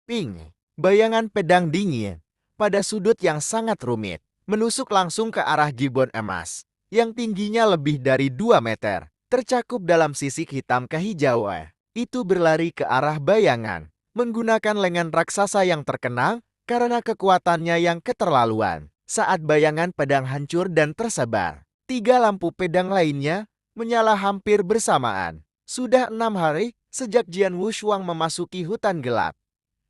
Ping, bayangan pedang dingin, pada sudut yang sangat rumit, menusuk langsung ke arah gibbon emas, yang tingginya lebih dari 2 meter, tercakup dalam sisik hitam kehijauan. Itu berlari ke arah bayangan, menggunakan lengan raksasa yang terkenal karena kekuatannya yang keterlaluan. Saat bayangan pedang hancur dan tersebar, 3 lampu pedang lainnya menyala hampir bersamaan. Sudah 6 hari sejak Jian Wushuang memasuki hutan gelap.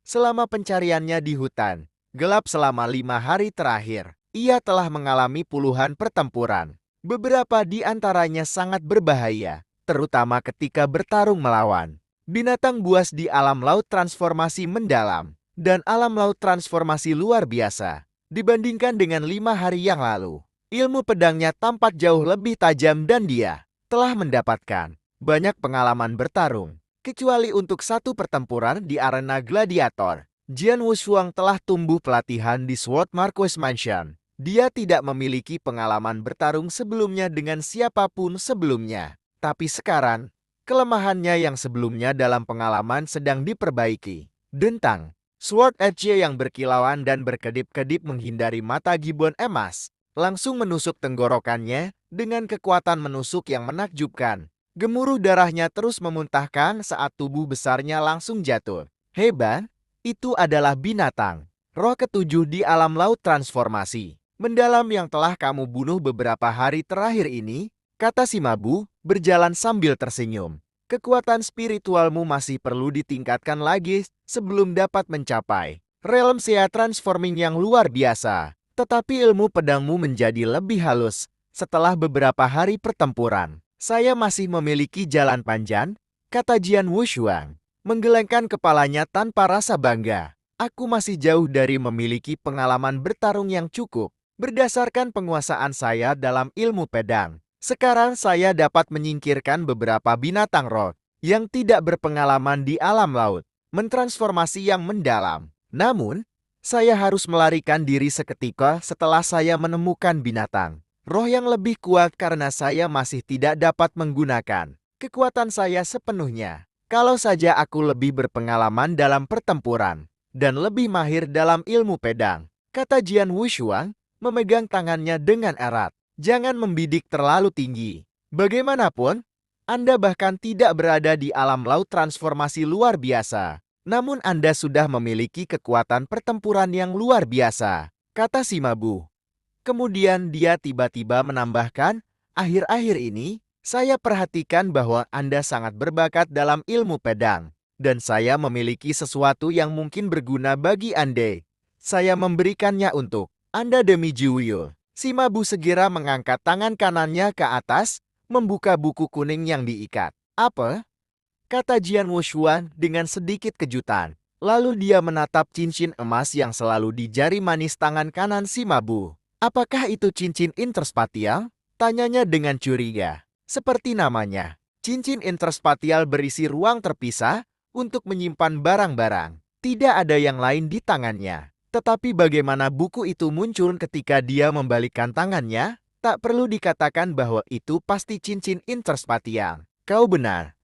Selama pencariannya di hutan gelap selama 5 hari terakhir, ia telah mengalami puluhan pertempuran. Beberapa di antaranya sangat berbahaya, terutama ketika bertarung melawan binatang buas di alam laut transformasi mendalam dan alam laut transformasi luar biasa. Dibandingkan dengan 5 hari yang lalu, ilmu pedangnya tampak jauh lebih tajam dan dia telah mendapatkan banyak pengalaman bertarung. Kecuali untuk satu pertempuran di arena gladiator, Jian Wushuang telah tumbuh pelatihan di Sword Marquis Mansion. Dia tidak memiliki pengalaman bertarung sebelumnya dengan siapapun sebelumnya. Tapi sekarang, kelemahannya yang sebelumnya dalam pengalaman sedang diperbaiki. Dentang, Sword Edge yang berkilauan dan berkedip-kedip menghindari mata gibbon emas, langsung menusuk tenggorokannya dengan kekuatan menusuk yang menakjubkan. Gemuruh darahnya terus memuntahkan saat tubuh besarnya langsung jatuh. Hebat, itu adalah binatang roh ketujuh di alam laut transformasi mendalam yang telah kamu bunuh beberapa hari terakhir ini, kata si Mabu, berjalan sambil tersenyum. Kekuatan spiritualmu masih perlu ditingkatkan lagi sebelum dapat mencapai realm Sea Transforming yang luar biasa. Tetapi ilmu pedangmu menjadi lebih halus setelah beberapa hari pertempuran. Saya masih memiliki jalan panjang, kata Jian Wushuang, menggelengkan kepalanya tanpa rasa bangga. Aku masih jauh dari memiliki pengalaman bertarung yang cukup. Berdasarkan penguasaan saya dalam ilmu pedang, sekarang saya dapat menyingkirkan beberapa binatang roh yang tidak berpengalaman di alam laut, mentransformasi yang mendalam. Namun, saya harus melarikan diri seketika setelah saya menemukan binatang roh yang lebih kuat karena saya masih tidak dapat menggunakan kekuatan saya sepenuhnya. Kalau saja aku lebih berpengalaman dalam pertempuran dan lebih mahir dalam ilmu pedang, kata Jian Wushuang, memegang tangannya dengan erat. Jangan membidik terlalu tinggi. Bagaimanapun, Anda bahkan tidak berada di alam laut transformasi luar biasa. Namun Anda sudah memiliki kekuatan pertempuran yang luar biasa, kata si Mabu. Kemudian dia tiba-tiba menambahkan, akhir-akhir ini, saya perhatikan bahwa Anda sangat berbakat dalam ilmu pedang. Dan saya memiliki sesuatu yang mungkin berguna bagi Anda. Saya memberikannya untuk Anda demi Jiwyu. Si Mabu segera mengangkat tangan kanannya ke atas, membuka buku kuning yang diikat. Apa? Kata Jian Wushuan dengan sedikit kejutan. Lalu dia menatap cincin emas yang selalu di jari manis tangan kanan si Mabu. Apakah itu cincin interspatial? Tanyanya dengan curiga. Seperti namanya, cincin interspatial berisi ruang terpisah untuk menyimpan barang-barang. Tidak ada yang lain di tangannya. Tetapi bagaimana buku itu muncul ketika dia membalikkan tangannya? Tak perlu dikatakan bahwa itu pasti cincin interspatial. Kau benar.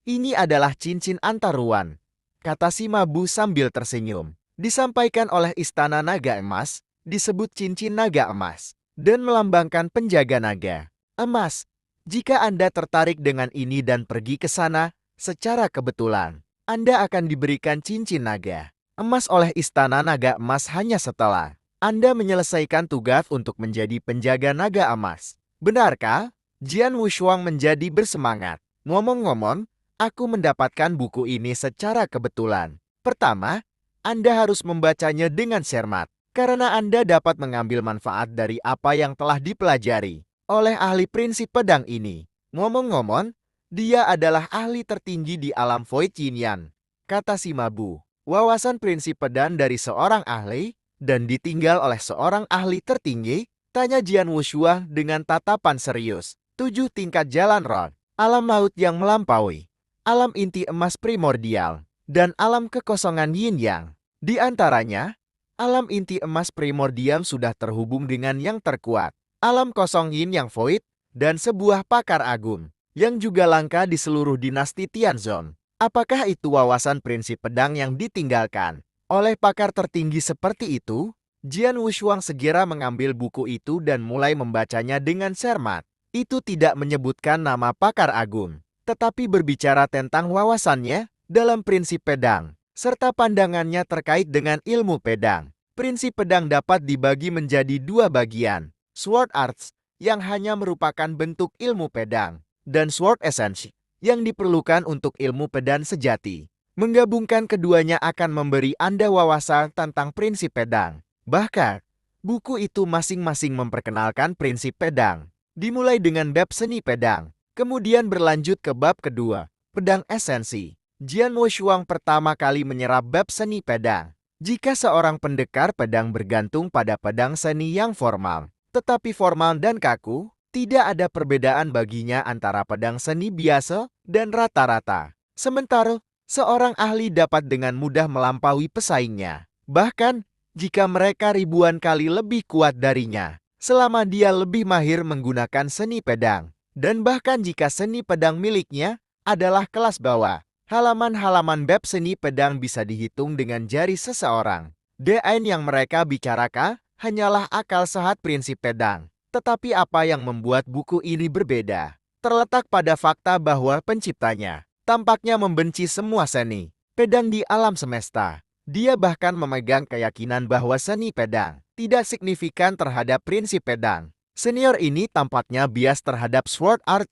Ini adalah cincin antaruan, kata si Mabu sambil tersenyum. Disampaikan oleh Istana Naga Emas, disebut cincin naga emas, dan melambangkan penjaga naga emas. Jika Anda tertarik dengan ini dan pergi ke sana, secara kebetulan, Anda akan diberikan cincin naga emas oleh Istana Naga Emas hanya setelah Anda menyelesaikan tugas untuk menjadi penjaga naga emas. Benarkah? Jian Wushuang menjadi bersemangat. Ngomong-ngomong, aku mendapatkan buku ini secara kebetulan. Pertama, Anda harus membacanya dengan cermat, karena Anda dapat mengambil manfaat dari apa yang telah dipelajari oleh ahli prinsip pedang ini. Ngomong-ngomong, dia adalah ahli tertinggi di alam Void Yin, kata si Mabu. Wawasan prinsip pedang dari seorang ahli dan ditinggal oleh seorang ahli tertinggi, tanya Jian Wushuang dengan tatapan serius. 7 tingkat jalan roh, alam laut yang melampaui, alam inti emas primordial, dan alam kekosongan yin yang. Di antaranya, alam inti emas primordial sudah terhubung dengan yang terkuat, alam kosong yin yang void, dan sebuah pakar agung, yang juga langka di seluruh dinasti Tianzong. Apakah itu wawasan prinsip pedang yang ditinggalkan Oleh pakar tertinggi seperti itu, Jian Wushuang segera mengambil buku itu dan mulai membacanya dengan cermat. Itu tidak menyebutkan nama pakar agung, tetapi berbicara tentang wawasannya dalam prinsip pedang, serta pandangannya terkait dengan ilmu pedang. Prinsip pedang dapat dibagi menjadi dua bagian, Sword Arts, yang hanya merupakan bentuk ilmu pedang, dan Sword Essence, yang diperlukan untuk ilmu pedang sejati. Menggabungkan keduanya akan memberi Anda wawasan tentang prinsip pedang. Bahkan, buku itu masing-masing memperkenalkan prinsip pedang. Dimulai dengan bab seni pedang, kemudian berlanjut ke bab kedua, pedang esensi. Jian Wushuang pertama kali menyerap bab seni pedang. Jika seorang pendekar pedang bergantung pada pedang seni yang formal, tetapi formal dan kaku, tidak ada perbedaan baginya antara pedang seni biasa dan rata-rata. Sementara, seorang ahli dapat dengan mudah melampaui pesaingnya. Bahkan, jika mereka ribuan kali lebih kuat darinya, selama dia lebih mahir menggunakan seni pedang. Dan bahkan jika seni pedang miliknya adalah kelas bawah, halaman-halaman bab seni pedang bisa dihitung dengan jari seseorang. DN yang mereka bicarakan hanyalah akal sehat prinsip pedang. Tetapi apa yang membuat buku ini berbeda terletak pada fakta bahwa penciptanya tampaknya membenci semua seni pedang di alam semesta. Dia bahkan memegang keyakinan bahwa seni pedang tidak signifikan terhadap prinsip pedang. Senior ini tampaknya bias terhadap sword art.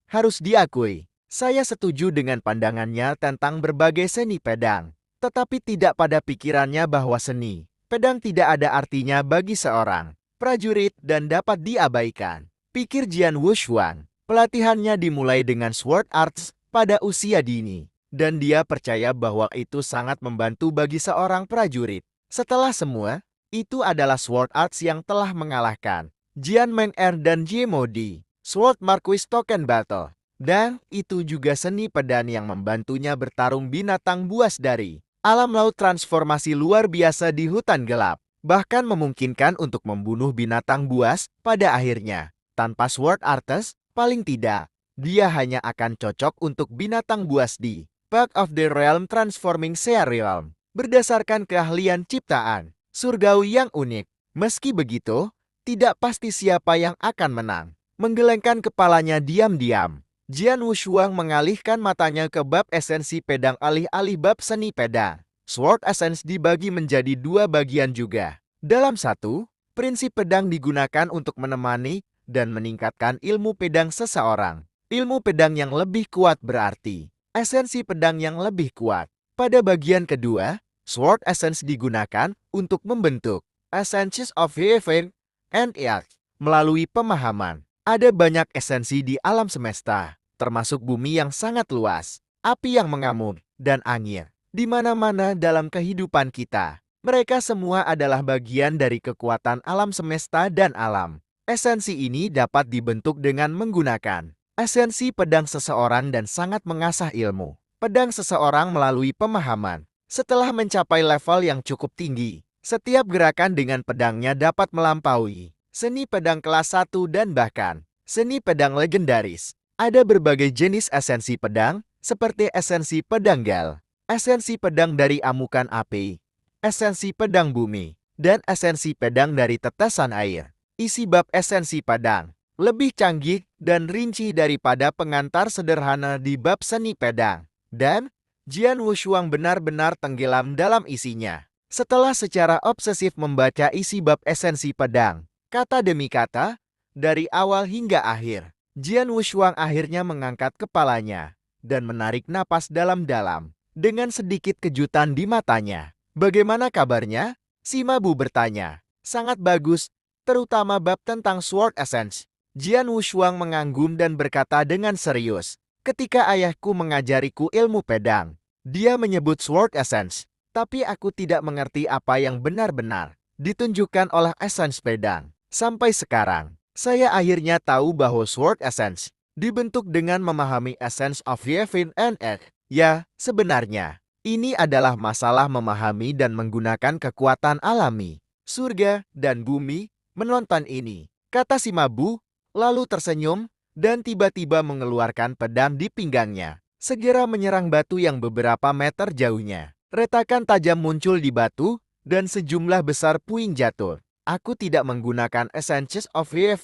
Harus diakui, saya setuju dengan pandangannya tentang berbagai seni pedang. Tetapi tidak pada pikirannya bahwa seni pedang tidak ada artinya bagi seorang prajurit dan dapat diabaikan. Pikir Jian Wushuang, pelatihannya dimulai dengan sword arts pada usia dini. Dan dia percaya bahwa itu sangat membantu bagi seorang prajurit. Setelah semua, itu adalah sword arts yang telah mengalahkan Jian Meng'er dan Jie Modi, Sword Marquis Token Battle. Dan itu juga seni pedang yang membantunya bertarung binatang buas dari alam laut transformasi luar biasa di hutan gelap. Bahkan memungkinkan untuk membunuh binatang buas pada akhirnya. Tanpa sword arts, paling tidak, dia hanya akan cocok untuk binatang buas di Path of the Realm Transforming Sea Realm, berdasarkan keahlian ciptaan surgawi yang unik. Meski begitu, tidak pasti siapa yang akan menang. Menggelengkan kepalanya diam-diam, Jian Wushuang mengalihkan matanya ke bab esensi pedang alih-alih bab seni pedang. Sword Essence dibagi menjadi dua bagian juga. Dalam satu, prinsip pedang digunakan untuk menemani dan meningkatkan ilmu pedang seseorang. Ilmu pedang yang lebih kuat berarti esensi pedang yang lebih kuat. Pada bagian kedua, Sword Essence digunakan untuk membentuk Essences of Heaven and Earth. Melalui pemahaman, ada banyak esensi di alam semesta, termasuk bumi yang sangat luas, api yang mengamuk, dan angin. Di mana-mana dalam kehidupan kita, mereka semua adalah bagian dari kekuatan alam semesta dan alam. Esensi ini dapat dibentuk dengan menggunakan esensi pedang seseorang dan sangat mengasah ilmu pedang seseorang melalui pemahaman. Setelah mencapai level yang cukup tinggi, setiap gerakan dengan pedangnya dapat melampaui seni pedang kelas 1 dan bahkan seni pedang legendaris. Ada berbagai jenis esensi pedang, seperti esensi pedang gal, esensi pedang dari amukan api, esensi pedang bumi, dan esensi pedang dari tetesan air. Isi bab esensi pedang lebih canggih dan rinci daripada pengantar sederhana di bab seni pedang. Dan Jian Wushuang benar-benar tenggelam dalam isinya. Setelah secara obsesif membaca isi bab esensi pedang, kata demi kata, dari awal hingga akhir, Jian Wushuang akhirnya mengangkat kepalanya dan menarik napas dalam-dalam dengan sedikit kejutan di matanya. Bagaimana kabarnya? Sima Bu bertanya. Sangat bagus, terutama bab tentang Sword Essence. Jian Wushuang mengangguk dan berkata dengan serius, ketika ayahku mengajariku ilmu pedang, dia menyebut Sword Essence, tapi aku tidak mengerti apa yang benar-benar ditunjukkan oleh Essence pedang. Sampai sekarang, saya akhirnya tahu bahwa Sword Essence dibentuk dengan memahami Essence of Heaven and Earth. Ya, sebenarnya, ini adalah masalah memahami dan menggunakan kekuatan alami, surga dan bumi. Menonton ini, kata Sima Bu, lalu tersenyum, dan tiba-tiba mengeluarkan pedang di pinggangnya, segera menyerang batu yang beberapa meter jauhnya. Retakan tajam muncul di batu, dan sejumlah besar puing jatuh. Aku tidak menggunakan Essence of Fire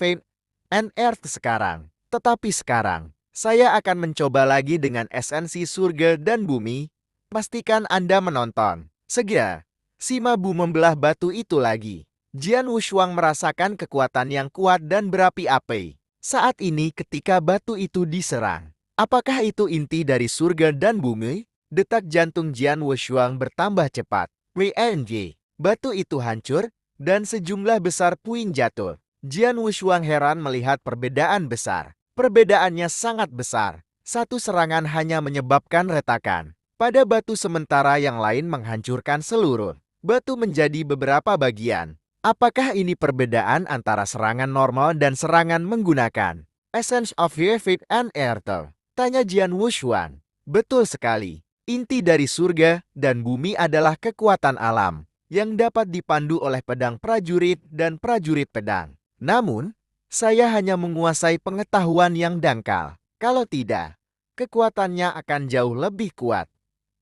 and Earth sekarang. Tetapi sekarang, saya akan mencoba lagi dengan esensi surga dan bumi. Pastikan Anda menonton. Segera, Sima Bu membelah batu itu lagi. Jian Wushuang merasakan kekuatan yang kuat dan berapi-api. Saat ini ketika batu itu diserang, apakah itu inti dari surga dan bumi? Detak jantung Jian Wushuang bertambah cepat. WNG, batu itu hancur, dan sejumlah besar puing jatuh. Jian Wushuang heran melihat perbedaan besar. Perbedaannya sangat besar. Satu serangan hanya menyebabkan retakan. Pada batu sementara yang lain menghancurkan seluruh batu menjadi beberapa bagian. Apakah ini perbedaan antara serangan normal dan serangan menggunakan Essence of Fire and Earth? Tanya Jian Wushuang. Betul sekali. Inti dari surga dan bumi adalah kekuatan alam yang dapat dipandu oleh pedang prajurit dan prajurit pedang. Namun, saya hanya menguasai pengetahuan yang dangkal. Kalau tidak, kekuatannya akan jauh lebih kuat,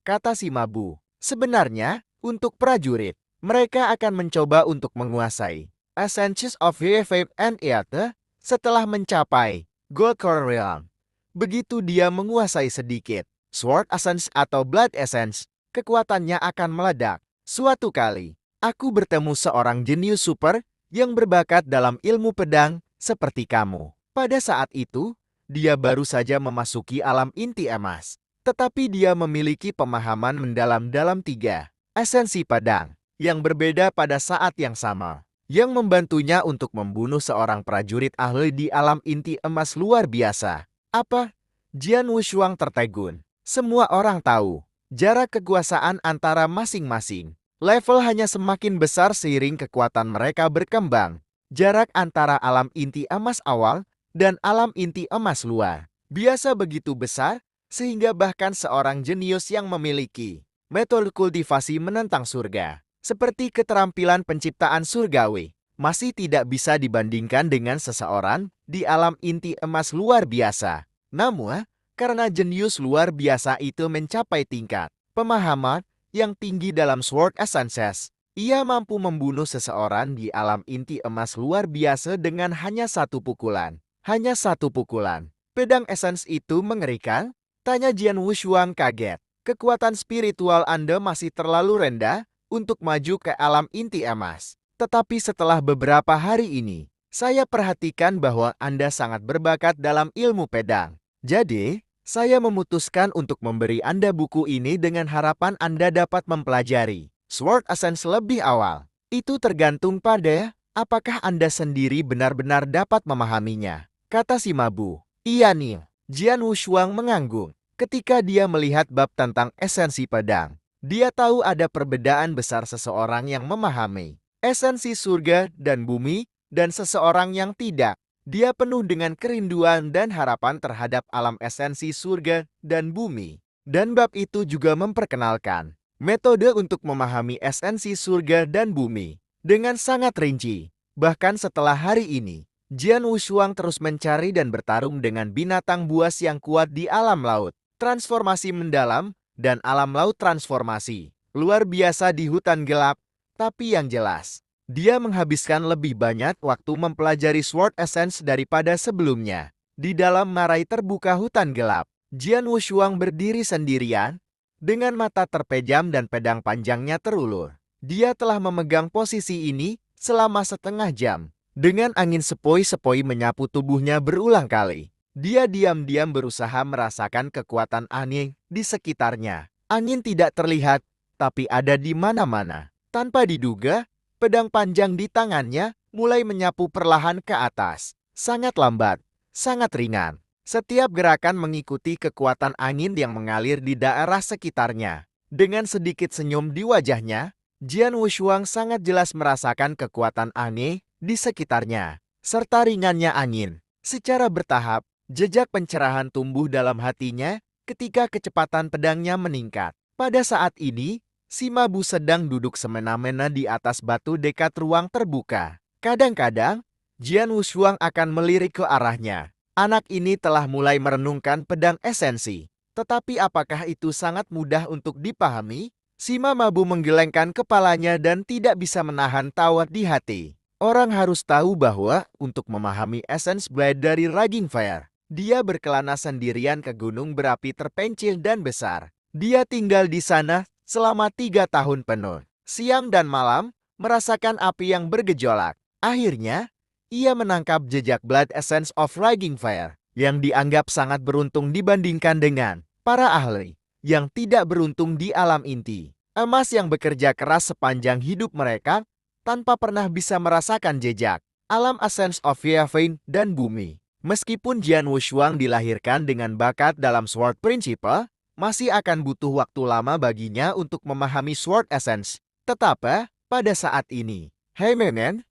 kata Sima Bu. Sebenarnya, untuk prajurit, mereka akan mencoba untuk menguasai Essence of Fire and Earth setelah mencapai Gold Core Realm. Begitu dia menguasai sedikit Sword Essence atau Blood Essence, kekuatannya akan meledak. Suatu kali, aku bertemu seorang jenius super yang berbakat dalam ilmu pedang seperti kamu. Pada saat itu, dia baru saja memasuki alam inti emas. Tetapi dia memiliki pemahaman mendalam dalam 3 esensi pedang yang berbeda pada saat yang sama, yang membantunya untuk membunuh seorang prajurit ahli di alam inti emas luar biasa. Apa? Jian Wushuang tertegun. Semua orang tahu, jarak kekuasaan antara masing-masing level hanya semakin besar seiring kekuatan mereka berkembang. Jarak antara alam inti emas awal dan alam inti emas luar biasa begitu besar, sehingga bahkan seorang jenius yang memiliki metode kultivasi menentang surga, seperti keterampilan penciptaan surgawi, masih tidak bisa dibandingkan dengan seseorang di alam inti emas luar biasa. Namun, karena jenius luar biasa itu mencapai tingkat pemahaman yang tinggi dalam Sword Essences, ia mampu membunuh seseorang di alam inti emas luar biasa dengan hanya satu pukulan. Hanya satu pukulan. Pedang Essence itu mengerikan? Tanya Jian Wushuang kaget. Kekuatan spiritual Anda masih terlalu rendah untuk maju ke alam inti emas. Tetapi setelah beberapa hari ini, saya perhatikan bahwa Anda sangat berbakat dalam ilmu pedang. Jadi, saya memutuskan untuk memberi Anda buku ini dengan harapan Anda dapat mempelajari Sword Essence lebih awal. Itu tergantung pada apakah Anda sendiri benar-benar dapat memahaminya, kata Sima Bu. Iya nih, Jian Wushuang mengangguk ketika dia melihat bab tentang esensi pedang. Dia tahu ada perbedaan besar seseorang yang memahami esensi surga dan bumi dan seseorang yang tidak. Dia penuh dengan kerinduan dan harapan terhadap alam esensi surga dan bumi. Dan bab itu juga memperkenalkan metode untuk memahami esensi surga dan bumi dengan sangat rinci. Bahkan setelah hari ini, Jian Wushuang terus mencari dan bertarung dengan binatang buas yang kuat di alam laut, transformasi mendalam, dan alam laut transformasi luar biasa di hutan gelap. Tapi yang jelas, dia menghabiskan lebih banyak waktu mempelajari Sword Essence daripada sebelumnya. Di dalam marai terbuka hutan gelap, Jian Wushuang berdiri sendirian dengan mata terpejam dan pedang panjangnya terulur. Dia telah memegang posisi ini selama setengah jam. Dengan angin sepoi-sepoi menyapu tubuhnya berulang kali, dia diam-diam berusaha merasakan kekuatan angin di sekitarnya. Angin tidak terlihat, tapi ada di mana-mana. Tanpa diduga, pedang panjang di tangannya mulai menyapu perlahan ke atas. Sangat lambat, sangat ringan. Setiap gerakan mengikuti kekuatan angin yang mengalir di daerah sekitarnya. Dengan sedikit senyum di wajahnya, Jian Wushuang sangat jelas merasakan kekuatan angin di sekitarnya, serta ringannya angin. Secara bertahap, jejak pencerahan tumbuh dalam hatinya ketika kecepatan pedangnya meningkat. Pada saat ini, Sima Bu sedang duduk semena-mena di atas batu dekat ruang terbuka. Kadang-kadang, Jian Wushuang akan melirik ke arahnya. Anak ini telah mulai merenungkan pedang esensi. Tetapi apakah itu sangat mudah untuk dipahami? Sima Mabu menggelengkan kepalanya dan tidak bisa menahan tawa di hati. Orang harus tahu bahwa untuk memahami essence blade dari Raging Fire, dia berkelana sendirian ke gunung berapi terpencil dan besar. Dia tinggal di sana selama 3 tahun penuh. Siang dan malam, merasakan api yang bergejolak. Akhirnya, ia menangkap jejak Blood Essence of Raging Fire yang dianggap sangat beruntung dibandingkan dengan para ahli yang tidak beruntung di alam inti. Emas yang bekerja keras sepanjang hidup mereka tanpa pernah bisa merasakan jejak alam Essence of Yavain dan bumi. Meskipun Jian Wushuang dilahirkan dengan bakat dalam Sword Principle, masih akan butuh waktu lama baginya untuk memahami Sword Essence. Tetapi, pada saat ini, hei Menen,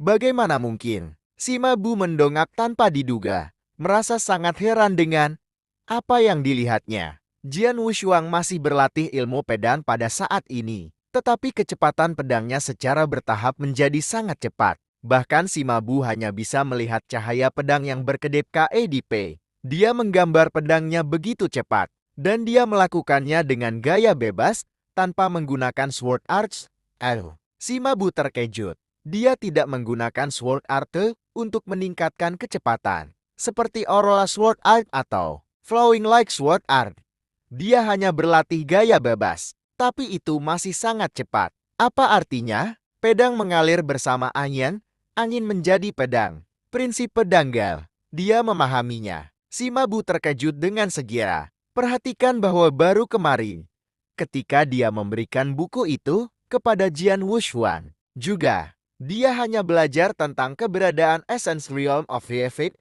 bagaimana mungkin? Sima Bu mendongak tanpa diduga, merasa sangat heran dengan apa yang dilihatnya. Jian Wushuang masih berlatih ilmu pedang pada saat ini, tetapi kecepatan pedangnya secara bertahap menjadi sangat cepat. Bahkan Sima Bu hanya bisa melihat cahaya pedang yang berkedip KEDP. Dia menggambar pedangnya begitu cepat, dan dia melakukannya dengan gaya bebas tanpa menggunakan sword arts. Sima Bu terkejut. Dia tidak menggunakan sword art untuk meningkatkan kecepatan, seperti Aurora Sword Art atau Flowing Like Sword Art. Dia hanya berlatih gaya bebas, tapi itu masih sangat cepat. Apa artinya? Pedang mengalir bersama angin menjadi pedang. Prinsip pedanggal. Dia memahaminya. Sima Bu terkejut dengan segera. Perhatikan bahwa baru kemarin, ketika dia memberikan buku itu kepada Jian Wushuang, juga dia hanya belajar tentang keberadaan Essence Realm of Heaven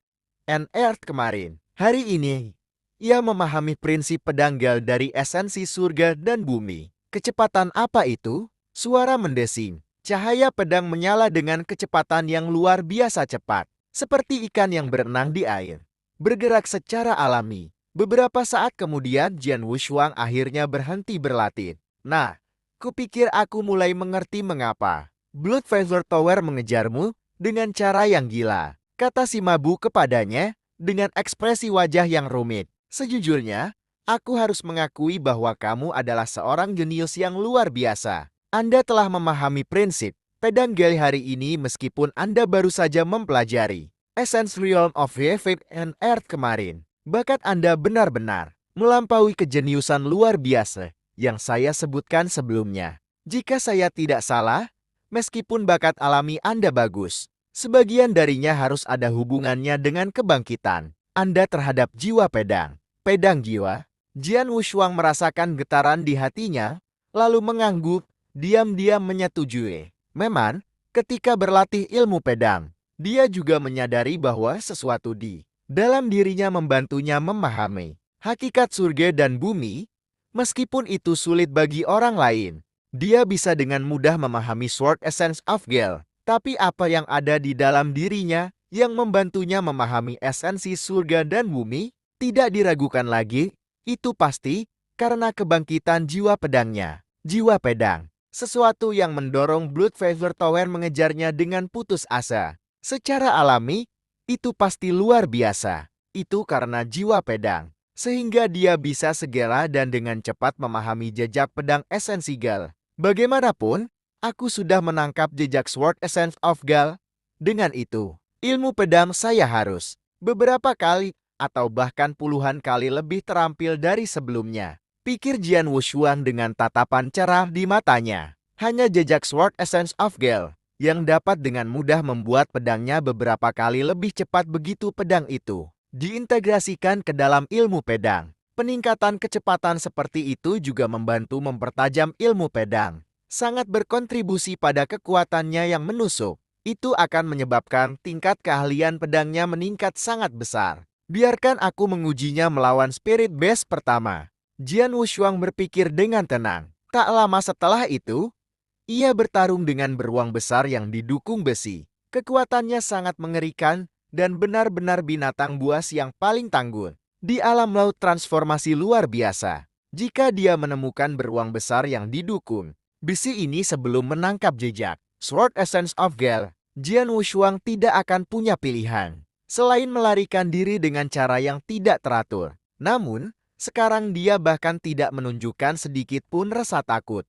and Earth kemarin. Hari ini, ia memahami prinsip pedanggal dari esensi surga dan bumi. Kecepatan apa itu? Suara mendesing. Cahaya pedang menyala dengan kecepatan yang luar biasa cepat, seperti ikan yang berenang di air, bergerak secara alami. Beberapa saat kemudian, Jian Wushuang akhirnya berhenti berlatih. Nah, kupikir aku mulai mengerti mengapa Blood Feather Tower mengejarmu dengan cara yang gila, kata Sima Bu kepadanya dengan ekspresi wajah yang rumit. Sejujurnya, aku harus mengakui bahwa kamu adalah seorang jenius yang luar biasa. Anda telah memahami prinsip pedang gali hari ini meskipun Anda baru saja mempelajari Essence Realm of Heaven and Earth kemarin. Bakat Anda benar-benar melampaui kejeniusan luar biasa yang saya sebutkan sebelumnya. Jika saya tidak salah, meskipun bakat alami Anda bagus, sebagian darinya harus ada hubungannya dengan kebangkitan Anda terhadap jiwa pedang. Pedang jiwa. Jian Wushuang merasakan getaran di hatinya, lalu mengangguk, diam-diam menyetujui. Memang, ketika berlatih ilmu pedang, dia juga menyadari bahwa sesuatu di dalam dirinya membantunya memahami hakikat surga dan bumi. Meskipun itu sulit bagi orang lain, dia bisa dengan mudah memahami Sword Essence of Gale. Tapi apa yang ada di dalam dirinya yang membantunya memahami esensi surga dan bumi? Tidak diragukan lagi, itu pasti karena kebangkitan jiwa pedangnya. Jiwa pedang, sesuatu yang mendorong Blood Feather Tower mengejarnya dengan putus asa. Secara alami, itu pasti luar biasa. Itu karena jiwa pedang, sehingga dia bisa segera dan dengan cepat memahami jejak pedang esensi Gal. Bagaimanapun, aku sudah menangkap jejak Sword Essence of Gal. Dengan itu, ilmu pedang saya harus beberapa kali atau bahkan puluhan kali lebih terampil dari sebelumnya. Pikir Jian Wushuang dengan tatapan cerah di matanya. Hanya jejak Sword Essence of Gale yang dapat dengan mudah membuat pedangnya beberapa kali lebih cepat begitu pedang itu diintegrasikan ke dalam ilmu pedang. Peningkatan kecepatan seperti itu juga membantu mempertajam ilmu pedang. Sangat berkontribusi pada kekuatannya yang menusuk. Itu akan menyebabkan tingkat keahlian pedangnya meningkat sangat besar. Biarkan aku mengujinya melawan Spirit Base pertama. Jian Wushuang berpikir dengan tenang. Tak lama setelah itu, ia bertarung dengan beruang besar yang didukung besi. Kekuatannya sangat mengerikan dan benar-benar binatang buas yang paling tangguh. Di alam laut transformasi luar biasa. Jika dia menemukan beruang besar yang didukung besi ini sebelum menangkap jejak Sword Essence of Gale, Jian Wushuang tidak akan punya pilihan selain melarikan diri dengan cara yang tidak teratur. Namun, Sekarang dia bahkan tidak menunjukkan sedikit pun rasa takut.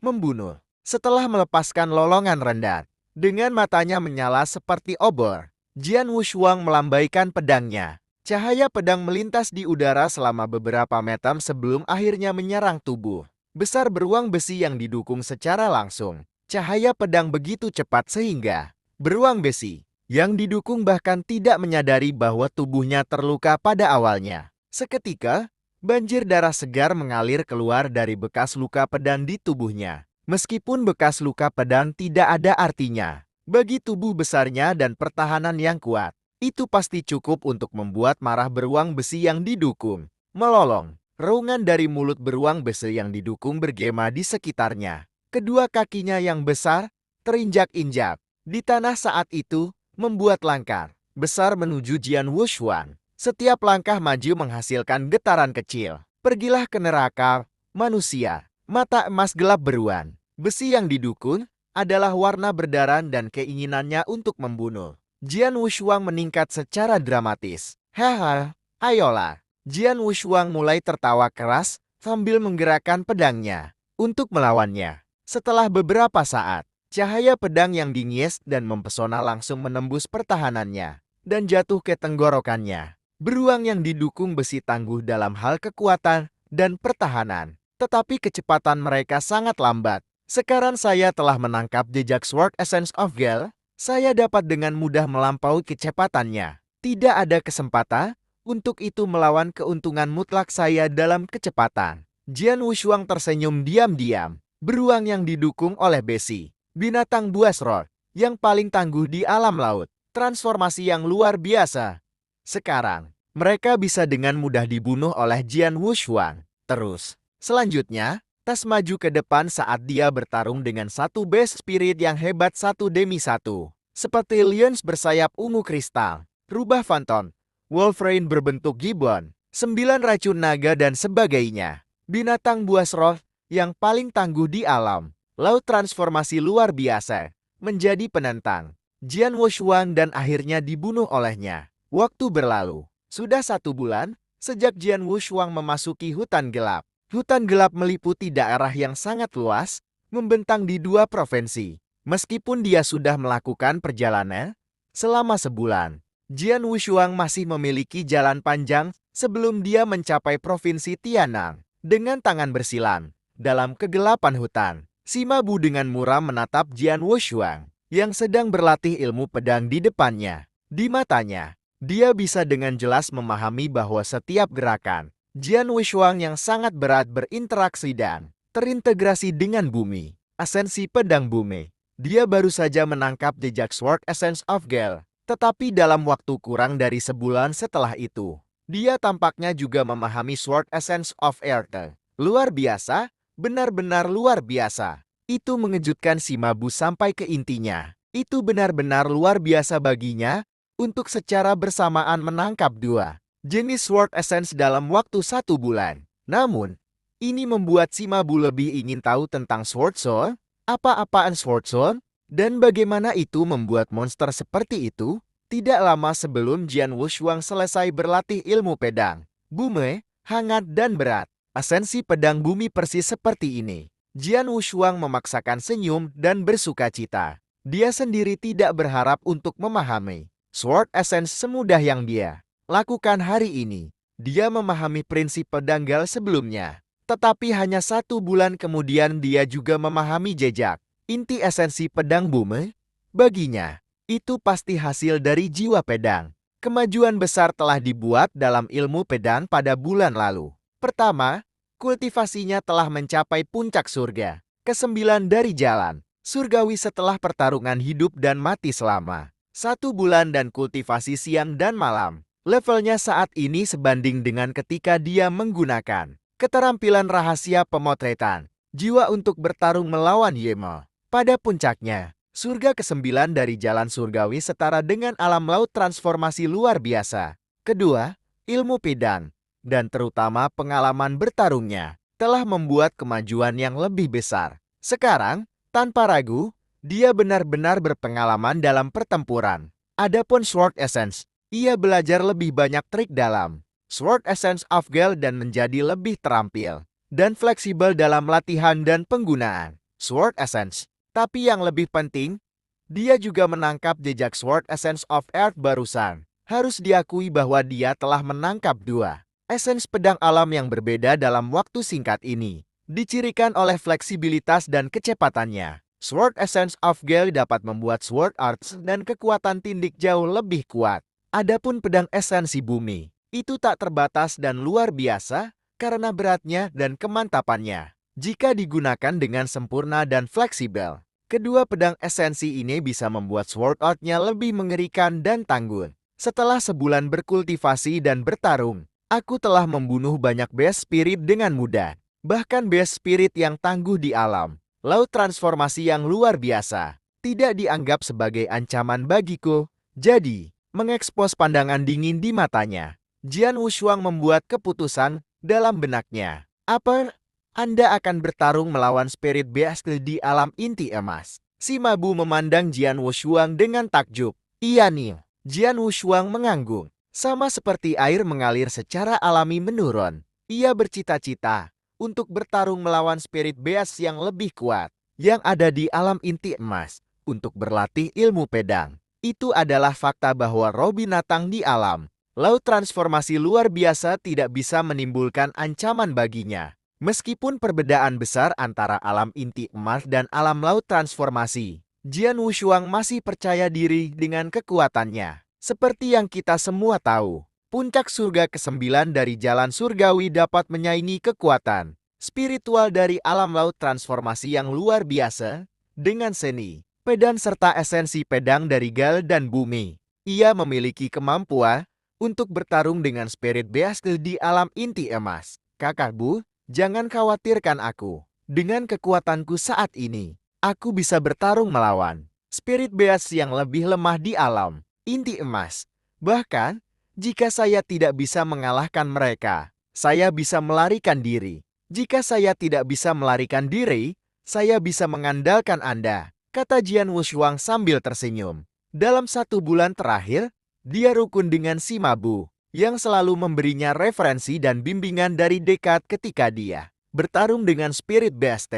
Membunuh. Setelah melepaskan lolongan rendah, dengan matanya menyala seperti obor, Jian Wushuang melambaikan pedangnya. Cahaya pedang melintas di udara selama beberapa meter sebelum akhirnya menyerang tubuh besar beruang besi yang didukung secara langsung. Cahaya pedang begitu cepat sehingga beruang besi yang didukung bahkan tidak menyadari bahwa tubuhnya terluka pada awalnya. Seketika, banjir darah segar mengalir keluar dari bekas luka pedang di tubuhnya. Meskipun bekas luka pedang tidak ada artinya bagi tubuh besarnya dan pertahanan yang kuat, itu pasti cukup untuk membuat marah beruang besi yang didukung. Melolong, raungan dari mulut beruang besi yang didukung bergema di sekitarnya. Kedua kakinya yang besar terinjak-injak di tanah saat itu, membuat langkah besar menuju Jian Wushuang. Setiap langkah maju menghasilkan getaran kecil. Pergilah ke neraka, manusia. Mata emas gelap beruang besi yang didukung adalah warna berdarah dan keinginannya untuk membunuh. Jian Wushuang meningkat secara dramatis. Haha, ayolah. Jian Wushuang mulai tertawa keras sambil menggerakkan pedangnya untuk melawannya. Setelah beberapa saat, cahaya pedang yang dingin dan mempesona langsung menembus pertahanannya dan jatuh ke tenggorokannya. Beruang yang didukung besi tangguh dalam hal kekuatan dan pertahanan, tetapi kecepatan mereka sangat lambat. Sekarang saya telah menangkap jejak Sword Essence of Gale. Saya dapat dengan mudah melampaui kecepatannya. Tidak ada kesempatan untuk itu melawan keuntungan mutlak saya dalam kecepatan. Jian Wushuang tersenyum diam-diam. Beruang yang didukung oleh besi. Binatang buas roh yang paling tangguh di alam laut. Transformasi yang luar biasa. Sekarang, mereka bisa dengan mudah dibunuh oleh Jian Wushuang. Terus, selanjutnya, Tas maju ke depan saat dia bertarung dengan satu base spirit yang hebat 1 demi 1. Seperti lions bersayap ungu kristal, rubah phantom, Wolverine berbentuk gibbon, 9 racun naga dan sebagainya. Binatang buas roh yang paling tangguh di alam. Laut transformasi luar biasa. Menjadi penentang. Jian Wushuang dan akhirnya dibunuh olehnya. Waktu berlalu. Sudah 1 bulan sejak Jian Wushuang memasuki hutan gelap. Hutan gelap meliputi daerah yang sangat luas, membentang di 2 provinsi. Meskipun dia sudah melakukan perjalanan selama sebulan, Jian Wushuang masih memiliki jalan panjang sebelum dia mencapai provinsi Tiannang. Dengan tangan bersilang dalam kegelapan hutan, Sima Bu dengan muram menatap Jian Wushuang yang sedang berlatih ilmu pedang di depannya. Di matanya, dia bisa dengan jelas memahami bahwa setiap gerakan Jian Wushuang yang sangat berat berinteraksi dan terintegrasi dengan bumi. Asensi pedang bumi. Dia baru saja menangkap jejak Sword Essence of Gale. Tetapi dalam waktu kurang dari sebulan setelah itu, dia tampaknya juga memahami Sword Essence of Earth. Luar biasa, benar-benar luar biasa. Itu mengejutkan Sima Bu sampai ke intinya. Itu benar-benar luar biasa baginya untuk secara bersamaan menangkap 2 jenis Sword Essence dalam waktu 1 bulan. Namun, ini membuat Sima Bu lebih ingin tahu tentang Sword Soul, apa-apaan Sword Soul, dan bagaimana itu membuat monster seperti itu. Tidak lama sebelum Jian Wushuang selesai berlatih ilmu pedang, bumi, hangat dan berat. Asensi pedang bumi persis seperti ini. Jian Wushuang memaksakan senyum dan bersuka cita. Dia sendiri tidak berharap untuk memahami Sword Essence semudah yang dia lakukan hari ini. Dia memahami prinsip pedang Gale sebelumnya. Tetapi hanya 1 bulan kemudian dia juga memahami jejak inti esensi pedang bumi. Baginya, itu pasti hasil dari jiwa pedang. Kemajuan besar telah dibuat dalam ilmu pedang pada bulan lalu. Pertama, kultivasinya telah mencapai puncak surga. Ke-9 dari jalan surgawi setelah pertarungan hidup dan mati selama 1 bulan dan kultivasi siang dan malam. Levelnya saat ini sebanding dengan ketika dia menggunakan keterampilan rahasia pemotretan jiwa untuk bertarung melawan Yemo. Pada puncaknya, surga ke-9 dari jalan surgawi setara dengan alam laut transformasi luar biasa. Kedua, ilmu pedang, dan terutama pengalaman bertarungnya, telah membuat kemajuan yang lebih besar. Sekarang, tanpa ragu, dia benar-benar berpengalaman dalam pertempuran. Adapun Sword Essence, ia belajar lebih banyak trik dalam Sword Essence of Gale dan menjadi lebih terampil dan fleksibel dalam latihan dan penggunaan Sword Essence. Tapi yang lebih penting, dia juga menangkap jejak Sword Essence of Earth barusan. Harus diakui bahwa dia telah menangkap dua essence pedang alam yang berbeda dalam waktu singkat ini. Dicirikan oleh fleksibilitas dan kecepatannya, Sword Essence of Gale dapat membuat Sword Arts dan kekuatan tindik jauh lebih kuat. Adapun pedang esensi bumi, itu tak terbatas dan luar biasa karena beratnya dan kemantapannya. Jika digunakan dengan sempurna dan fleksibel, kedua pedang esensi ini bisa membuat Sword Art-nya lebih mengerikan dan tangguh. Setelah sebulan berkultivasi dan bertarung, aku telah membunuh banyak Beast Spirit dengan mudah. Bahkan Beast Spirit yang tangguh di alam laut transformasi yang luar biasa tidak dianggap sebagai ancaman bagiku. Jadi, mengekspos pandangan dingin di matanya, Jian Wushuang membuat keputusan dalam benaknya. Apa? Anda akan bertarung melawan Spirit Beast di alam inti emas. Si Mabu memandang Jian Wushuang dengan takjub. Iya nih, Jian Wushuang mengangguk. Sama seperti air mengalir secara alami menurun. Ia bercita-cita untuk bertarung melawan Spirit Beast yang lebih kuat, yang ada di alam inti emas, untuk berlatih ilmu pedang. Itu adalah fakta bahwa roh binatang di alam laut transformasi luar biasa tidak bisa menimbulkan ancaman baginya. Meskipun perbedaan besar antara alam inti emas dan alam laut transformasi, Jian Wushuang masih percaya diri dengan kekuatannya. Seperti yang kita semua tahu, puncak surga ke-9 dari jalan surgawi dapat menyaingi kekuatan spiritual dari alam laut transformasi yang luar biasa. Dengan seni, pedang serta esensi pedang dari Gal dan bumi, ia memiliki kemampuan untuk bertarung dengan Spirit Beast di alam inti emas. Kakak Bu, jangan khawatirkan aku. Dengan kekuatanku saat ini, aku bisa bertarung melawan Spirit Beast yang lebih lemah di alam inti emas. Bahkan, jika saya tidak bisa mengalahkan mereka, saya bisa melarikan diri. Jika saya tidak bisa melarikan diri, saya bisa mengandalkan Anda, kata Jian Wushuang sambil tersenyum. Dalam 1 bulan terakhir, dia rukun dengan si Mabu, yang selalu memberinya referensi dan bimbingan dari dekat ketika dia bertarung dengan Spirit Beast.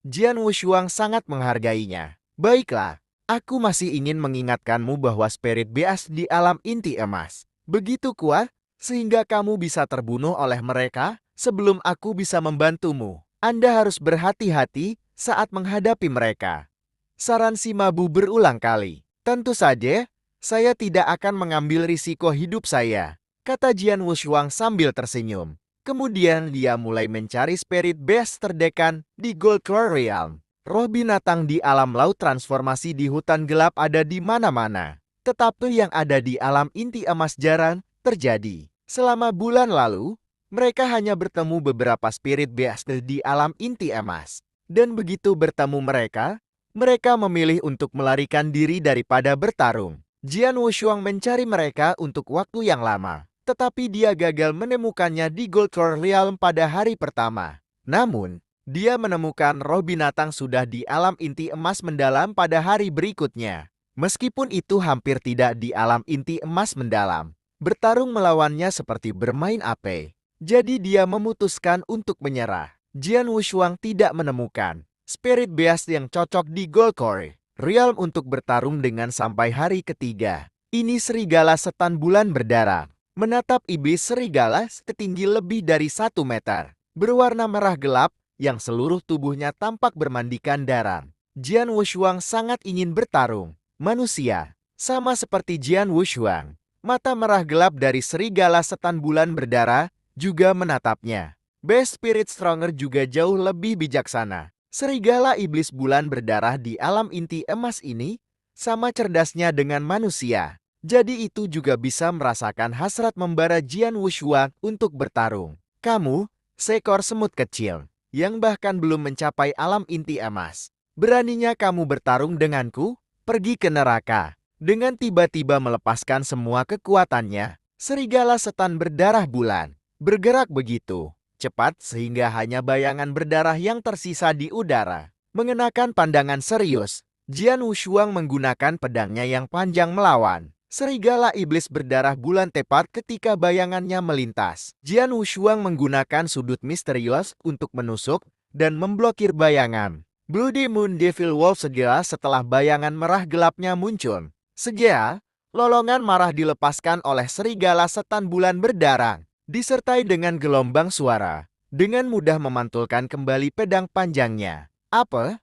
Jian Wushuang sangat menghargainya. Baiklah, aku masih ingin mengingatkanmu bahwa Spirit Beast di alam inti emas begitu kuat, sehingga kamu bisa terbunuh oleh mereka sebelum aku bisa membantumu. Anda harus berhati-hati saat menghadapi mereka. Saran si Mabu berulang kali. Tentu saja, saya tidak akan mengambil risiko hidup saya, kata Jian Wushuang sambil tersenyum. Kemudian dia mulai mencari Spirit Beast terdekan di Gold Core Realm. Roh binatang di alam laut transformasi di hutan gelap ada di mana-mana. Tetapi yang ada di alam inti emas jarang terjadi. Selama bulan lalu, mereka hanya bertemu beberapa Spirit Beast di alam inti emas. Dan begitu bertemu mereka memilih untuk melarikan diri daripada bertarung. Jian Wushuang mencari mereka untuk waktu yang lama, tetapi dia gagal menemukannya di Gold Core Realm pada hari pertama. Namun, dia menemukan roh binatang sudah di alam inti emas mendalam pada hari berikutnya. Meskipun itu hampir tidak di alam inti emas mendalam, bertarung melawannya seperti bermain api. Jadi dia memutuskan untuk menyerah. Jian Wushuang tidak menemukan Spirit Beast yang cocok di Gold Core Realm untuk bertarung dengan sampai hari ketiga. Ini serigala setan bulan berdarah menatap iblis serigala setinggi lebih dari 1 meter, berwarna merah gelap yang seluruh tubuhnya tampak bermandikan darah. Jian Wushuang sangat ingin bertarung. Manusia, sama seperti Jian Wushuang, mata merah gelap dari serigala setan bulan berdarah juga menatapnya. Beast Spirit Stronger juga jauh lebih bijaksana. Serigala iblis bulan berdarah di alam inti emas ini sama cerdasnya dengan manusia. Jadi itu juga bisa merasakan hasrat membara Jian Wushuang untuk bertarung. Kamu, seekor semut kecil, yang bahkan belum mencapai alam inti emas. Beraninya kamu bertarung denganku? Pergi ke neraka. Dengan tiba-tiba melepaskan semua kekuatannya, serigala setan berdarah bulan bergerak begitu cepat sehingga hanya bayangan berdarah yang tersisa di udara. Mengenakan pandangan serius, Jian Wushuang menggunakan pedangnya yang panjang melawan Serigala iblis berdarah bulan tepat ketika bayangannya melintas. Jian Wushuang menggunakan sudut misterius untuk menusuk dan memblokir bayangan. Bloody Moon Devil Wolf segera setelah bayangan merah gelapnya muncul. Segera, lolongan marah dilepaskan oleh serigala setan bulan berdarah, disertai dengan gelombang suara. Dengan mudah memantulkan kembali pedang panjangnya. Apa?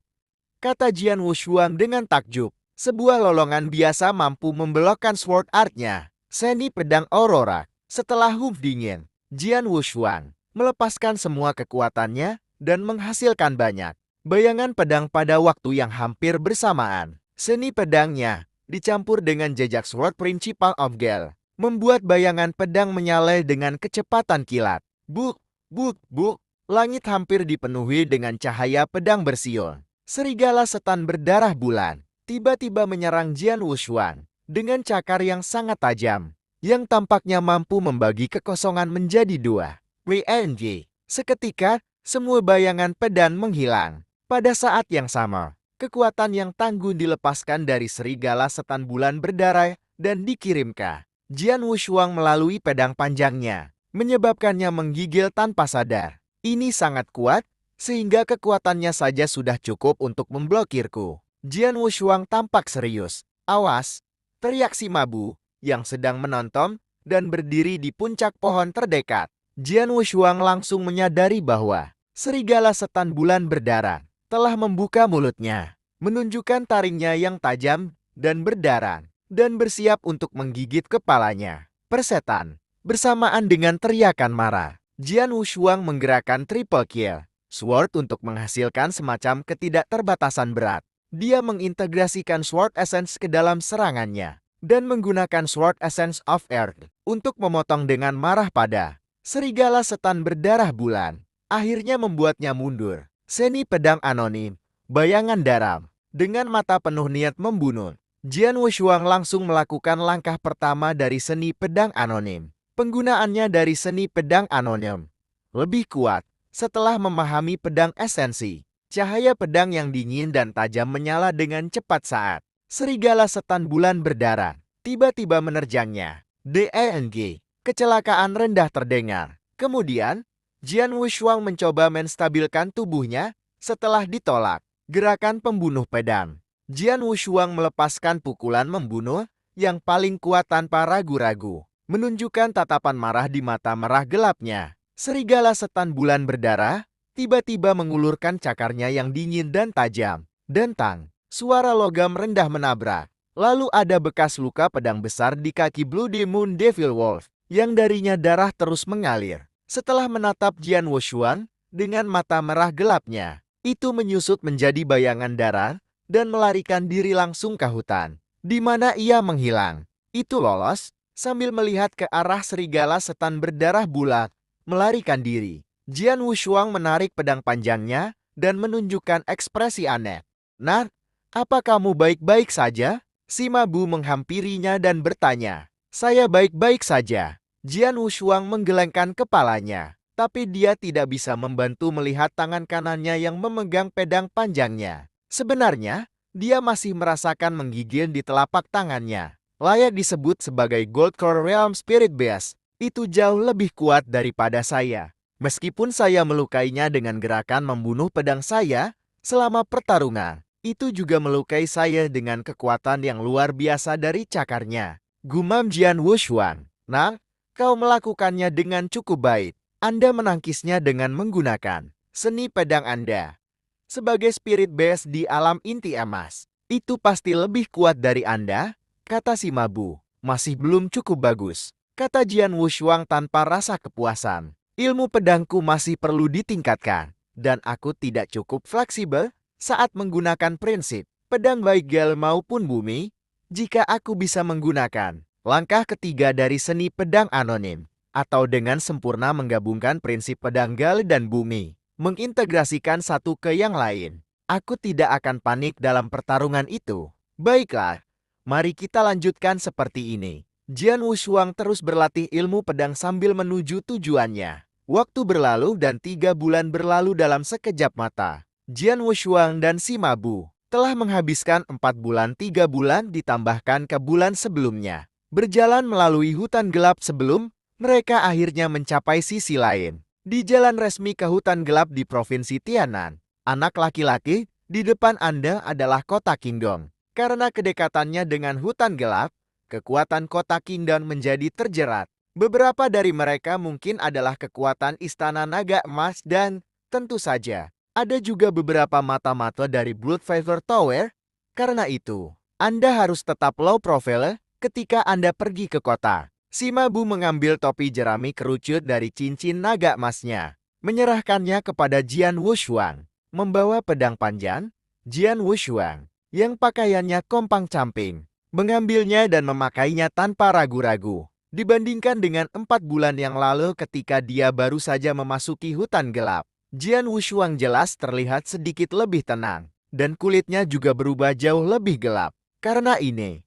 Kata Jian Wushuang dengan takjub. Sebuah lolongan biasa mampu membelokkan sword art-nya. Seni pedang Aurora. Setelah hum dingin, Jian Wushuang melepaskan semua kekuatannya dan menghasilkan banyak bayangan pedang pada waktu yang hampir bersamaan. Seni pedangnya dicampur dengan jejak sword Principal of Gale, membuat bayangan pedang menyalai dengan kecepatan kilat. Buk, buk, buk. Langit hampir dipenuhi dengan cahaya pedang bersiul. Serigala setan berdarah bulan tiba-tiba menyerang Jian Wushuang dengan cakar yang sangat tajam, yang tampaknya mampu membagi kekosongan menjadi dua. WNG. Seketika, semua bayangan pedang menghilang. Pada saat yang sama, kekuatan yang tangguh dilepaskan dari serigala setan bulan berdarah dan dikirim ke Jian Wushuang melalui pedang panjangnya, menyebabkannya menggigil tanpa sadar. Ini sangat kuat, sehingga kekuatannya saja sudah cukup untuk memblokirku. Jian Wushuang tampak serius. Awas, teriak si Mabu yang sedang menonton dan berdiri di puncak pohon terdekat. Jian Wushuang langsung menyadari bahwa serigala setan bulan berdarah telah membuka mulutnya, menunjukkan taringnya yang tajam dan berdarah, dan bersiap untuk menggigit kepalanya. Persetan, bersamaan dengan teriakan marah, Jian Wushuang menggerakkan triple kill sword untuk menghasilkan semacam ketidakterbatasan berat. Dia mengintegrasikan Sword Essence ke dalam serangannya dan menggunakan Sword Essence of Earth untuk memotong dengan marah pada serigala setan berdarah bulan. Akhirnya membuatnya mundur. Seni pedang anonim, bayangan daram. Dengan mata penuh niat membunuh, Jian Wushuang langsung melakukan langkah pertama dari seni pedang anonim. Penggunaannya dari seni pedang anonim lebih kuat setelah memahami pedang esensi. Cahaya pedang yang dingin dan tajam menyala dengan cepat saat serigala setan bulan berdarah tiba-tiba menerjangnya. DENG. Kecelakaan rendah terdengar. Kemudian, Jian Wushuang mencoba menstabilkan tubuhnya setelah ditolak. Gerakan pembunuh pedang. Jian Wushuang melepaskan pukulan membunuh yang paling kuat tanpa ragu-ragu, menunjukkan tatapan marah di mata merah gelapnya. Serigala setan bulan berdarah tiba-tiba mengulurkan cakarnya yang dingin dan tajam. Dentang, suara logam rendah menabrak. Lalu ada bekas luka pedang besar di kaki Bloody Moon Devil Wolf, yang darinya darah terus mengalir. Setelah menatap Jian Wushuang dengan mata merah gelapnya, itu menyusut menjadi bayangan darah dan melarikan diri langsung ke hutan, di mana ia menghilang. Itu lolos, sambil melihat ke arah serigala setan berdarah bulat, melarikan diri. Jian Wushuang menarik pedang panjangnya dan menunjukkan ekspresi aneh. Nah, apa kamu baik-baik saja? Si Mabu menghampirinya dan bertanya. Saya baik-baik saja. Jian Wushuang menggelengkan kepalanya, tapi dia tidak bisa membantu melihat tangan kanannya yang memegang pedang panjangnya. Sebenarnya, dia masih merasakan menggigil di telapak tangannya. Layak disebut sebagai Gold Core Realm Spirit Beast. Itu jauh lebih kuat daripada saya. Meskipun saya melukainya dengan gerakan membunuh pedang saya selama pertarungan, itu juga melukai saya dengan kekuatan yang luar biasa dari cakarnya. Gumam Jian Wushuang. Nah, kau melakukannya dengan cukup baik. Anda menangkisnya dengan menggunakan seni pedang Anda. Sebagai spirit base di alam inti emas, itu pasti lebih kuat dari Anda, kata si Mabu. Masih belum cukup bagus, kata Jian Wushuang tanpa rasa kepuasan. Ilmu pedangku masih perlu ditingkatkan, dan aku tidak cukup fleksibel saat menggunakan prinsip pedang baik gel maupun bumi. Jika aku bisa menggunakan langkah ketiga dari seni pedang anonim, atau dengan sempurna menggabungkan prinsip pedang gal dan bumi, mengintegrasikan satu ke yang lain, aku tidak akan panik dalam pertarungan itu. Baiklah, mari kita lanjutkan seperti ini. Jian Wushuang terus berlatih ilmu pedang sambil menuju tujuannya. Waktu berlalu dan 3 bulan berlalu dalam sekejap mata. Jian Wushuang dan si Mabu telah menghabiskan 4 bulan 3 bulan ditambahkan ke bulan sebelumnya. berjalan melalui hutan gelap sebelum mereka akhirnya mencapai sisi lain. Di jalan resmi ke hutan gelap di Provinsi Tianan, anak laki-laki di depan Anda adalah kota Qingdong. Karena kedekatannya dengan hutan gelap, kekuatan kota Qingdong menjadi terjerat. Beberapa dari mereka mungkin adalah kekuatan Istana Naga Emas dan, tentu saja, ada juga beberapa mata-mata dari Blood Feather Tower. Karena itu, Anda harus tetap low profile ketika Anda pergi ke kota. Si Mabu mengambil topi jerami kerucut dari cincin naga emasnya, menyerahkannya kepada Jian Wushuang. Membawa pedang panjang, Jian Wushuang, yang pakaiannya kompang-camping, mengambilnya dan memakainya tanpa ragu-ragu. Dibandingkan dengan 4 bulan yang lalu ketika dia baru saja memasuki hutan gelap, Jian Wushuang jelas terlihat sedikit lebih tenang, dan kulitnya juga berubah jauh lebih gelap. Karena ini,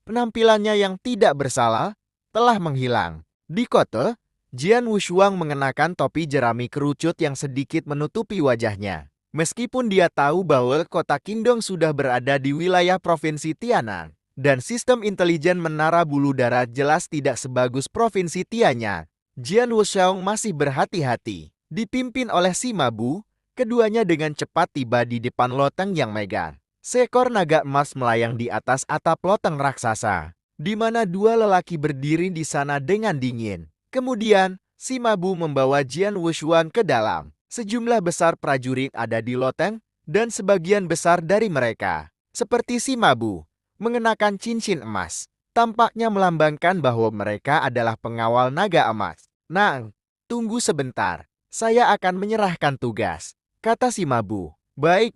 penampilannya yang tidak bersalah telah menghilang. Di kota, Jian Wushuang mengenakan topi jerami kerucut yang sedikit menutupi wajahnya. Meskipun dia tahu bahwa kota Qingdong sudah berada di wilayah Provinsi Tianan, dan sistem intelijen menara bulu darah jelas tidak sebagus Provinsi Tianyan, Jian Wushuang masih berhati-hati. Dipimpin oleh si Mabu, keduanya dengan cepat tiba di depan loteng yang megah. Seekor naga emas melayang di atas atap loteng raksasa, di mana 2 lelaki berdiri di sana dengan dingin. Kemudian, si Mabu membawa Jian Wushuang ke dalam. Sejumlah besar prajurit ada di loteng, dan sebagian besar dari mereka, seperti si Mabu, mengenakan cincin emas. Tampaknya melambangkan bahwa mereka adalah pengawal naga emas. "Nang, tunggu sebentar. Saya akan menyerahkan tugas," kata si Mabu. "Baik."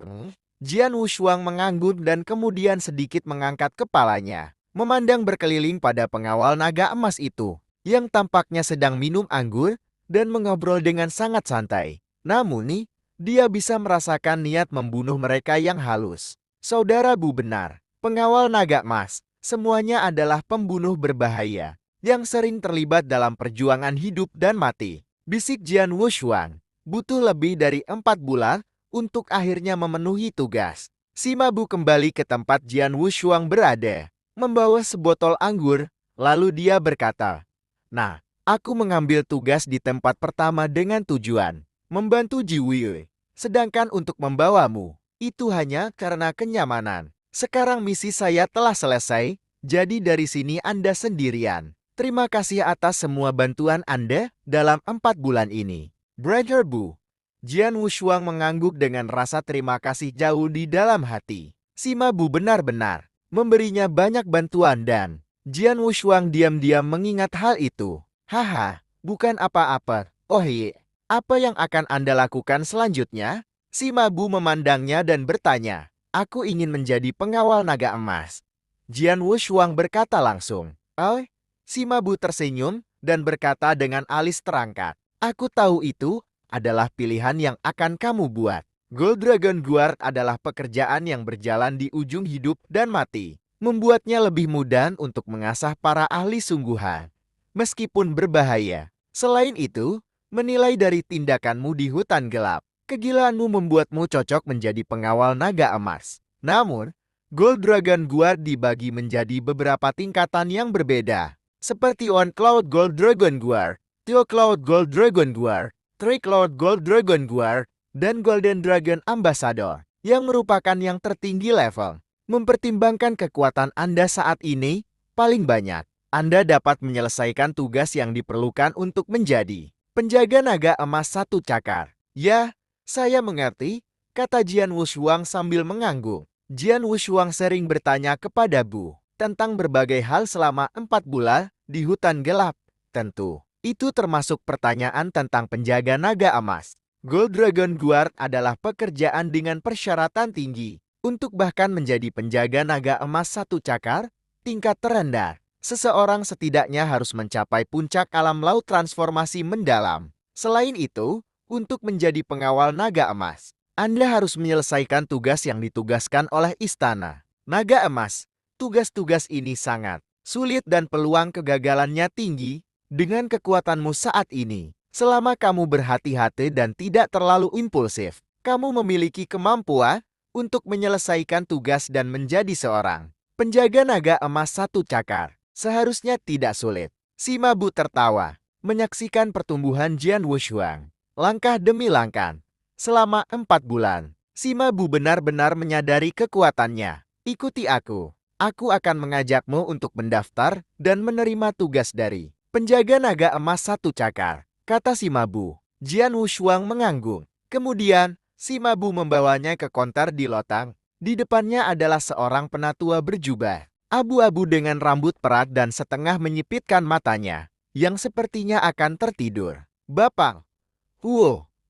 Jian Wushuang mengangguk dan kemudian sedikit mengangkat kepalanya, memandang berkeliling pada pengawal naga emas itu, yang tampaknya sedang minum anggur dan mengobrol dengan sangat santai. Namun nih, dia bisa merasakan niat membunuh mereka yang halus. "Saudara Bu benar, pengawal naga emas, semuanya adalah pembunuh berbahaya, yang sering terlibat dalam perjuangan hidup dan mati," bisik Jian Wushuang. "Butuh lebih dari 4 bulan untuk akhirnya memenuhi tugas." Si Mabu kembali ke tempat Jian Wushuang berada, membawa sebotol anggur, lalu dia berkata, "Nah, aku mengambil tugas di tempat pertama dengan tujuan membantu Ji Wei. Sedangkan untuk membawamu, itu hanya karena kenyamanan. Sekarang misi saya telah selesai, jadi dari sini Anda sendirian. Terima kasih atas semua bantuan Anda dalam 4 bulan ini, Brother Bu." Jian Wushuang mengangguk dengan rasa terima kasih jauh di dalam hati. Si Mabu benar-benar memberinya banyak bantuan dan Jian Wushuang diam-diam mengingat hal itu. "Haha, bukan apa-apa. Oh iya, apa yang akan Anda lakukan selanjutnya?" Si Mabu memandangnya dan bertanya. "Aku ingin menjadi pengawal naga emas." Jian Wushuang berkata langsung. "Oh?" Si Mabu tersenyum dan berkata dengan alis terangkat. "Aku tahu itu adalah pilihan yang akan kamu buat. Gold Dragon Guard adalah pekerjaan yang berjalan di ujung hidup dan mati, membuatnya lebih mudah untuk mengasah para ahli sungguhan, meskipun berbahaya. Selain itu, menilai dari tindakanmu di hutan gelap, kegilaanmu membuatmu cocok menjadi pengawal naga emas. Namun, Gold Dragon Guard dibagi menjadi beberapa tingkatan yang berbeda, seperti On Cloud Gold Dragon Guard, Two Cloud Gold Dragon Guard, Three Cloud Gold Dragon Guard, dan Golden Dragon Ambassador, yang merupakan yang tertinggi level. Mempertimbangkan kekuatan Anda saat ini, paling banyak, Anda dapat menyelesaikan tugas yang diperlukan untuk menjadi penjaga naga emas 1 cakar. "Ya, saya mengerti," kata Jian Wushuang sambil mengangguk. Jian Wushuang sering bertanya kepada Bu tentang berbagai hal selama 4 bulan di hutan gelap. Tentu, itu termasuk pertanyaan tentang penjaga naga emas. Gold Dragon Guard adalah pekerjaan dengan persyaratan tinggi. Untuk bahkan menjadi penjaga naga emas 1 cakar, tingkat terendah, seseorang setidaknya harus mencapai puncak alam laut transformasi mendalam. Selain itu, untuk menjadi pengawal naga emas, Anda harus menyelesaikan tugas yang ditugaskan oleh Istana Naga Emas. Tugas-tugas ini sangat sulit dan peluang kegagalannya tinggi. Dengan kekuatanmu saat ini, selama kamu berhati-hati dan tidak terlalu impulsif, kamu memiliki kemampuan untuk menyelesaikan tugas dan menjadi seorang penjaga naga emas 1 cakar. Seharusnya tidak sulit. Sima Bu tertawa, menyaksikan pertumbuhan Jian Wushuang. Langkah demi langkah. Selama 4 bulan, Sima Bu benar-benar menyadari kekuatannya. Ikuti aku. Aku akan mengajakmu untuk mendaftar dan menerima tugas dari penjaga naga emas 1 cakar, kata Sima Bu. Jian Wushuang mengangguk. Kemudian, Sima Bu membawanya ke konter di lotang. Di depannya adalah seorang penatua berjubah abu-abu dengan rambut perak dan setengah menyipitkan matanya, yang sepertinya akan tertidur. Bapak,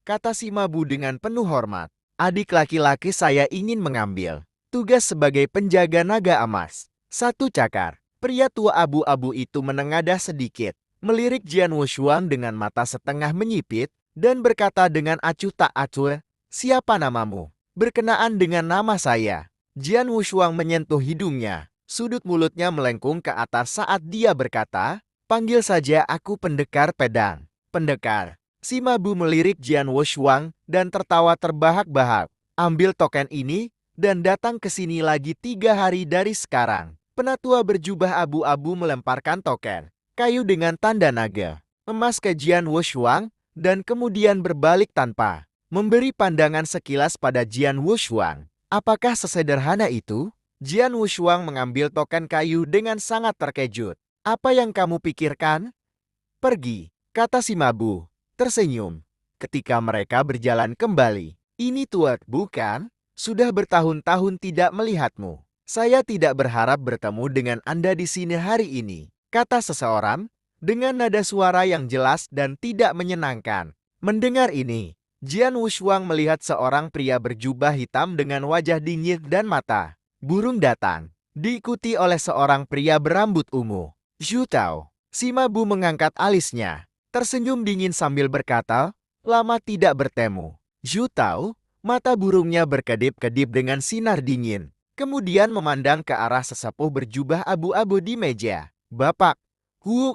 kata Sima Bu dengan penuh hormat. Adik laki-laki saya ingin mengambil tugas sebagai penjaga naga emas 1 cakar. Pria tua abu-abu itu menengadah sedikit, melirik Jian Wushuang dengan mata setengah menyipit, dan berkata dengan acuh tak acuh, siapa namamu? Berkenaan dengan nama saya. Jian Wushuang menyentuh hidungnya. Sudut mulutnya melengkung ke atas saat dia berkata, panggil saja aku pendekar pedang. Pendekar. Sima Bu melirik Jian Wushuang dan tertawa terbahak-bahak. Ambil token ini dan datang ke sini lagi 3 hari dari sekarang. Penatua berjubah abu-abu melemparkan token kayu dengan tanda naga emas ke Jian Wushuang dan kemudian berbalik tanpa memberi pandangan sekilas pada Jian Wushuang. Apakah sesederhana itu? Jian Wushuang mengambil token kayu dengan sangat terkejut. Apa yang kamu pikirkan? Pergi, kata Sima Bu, tersenyum. Ketika mereka berjalan kembali. Ini tuat, bukan? Sudah bertahun-tahun tidak melihatmu. Saya tidak berharap bertemu dengan Anda di sini hari ini, kata seseorang, dengan nada suara yang jelas dan tidak menyenangkan. Mendengar ini, Jian Wushuang melihat seorang pria berjubah hitam dengan wajah dingin dan mata burung datang, diikuti oleh seorang pria berambut ungu. Zhu Tao. Sima Bu mengangkat alisnya, tersenyum dingin sambil berkata, lama tidak bertemu. Zhu Tao, mata burungnya berkedip-kedip dengan sinar dingin. Kemudian memandang ke arah sesepuh berjubah abu-abu di meja. Bapak,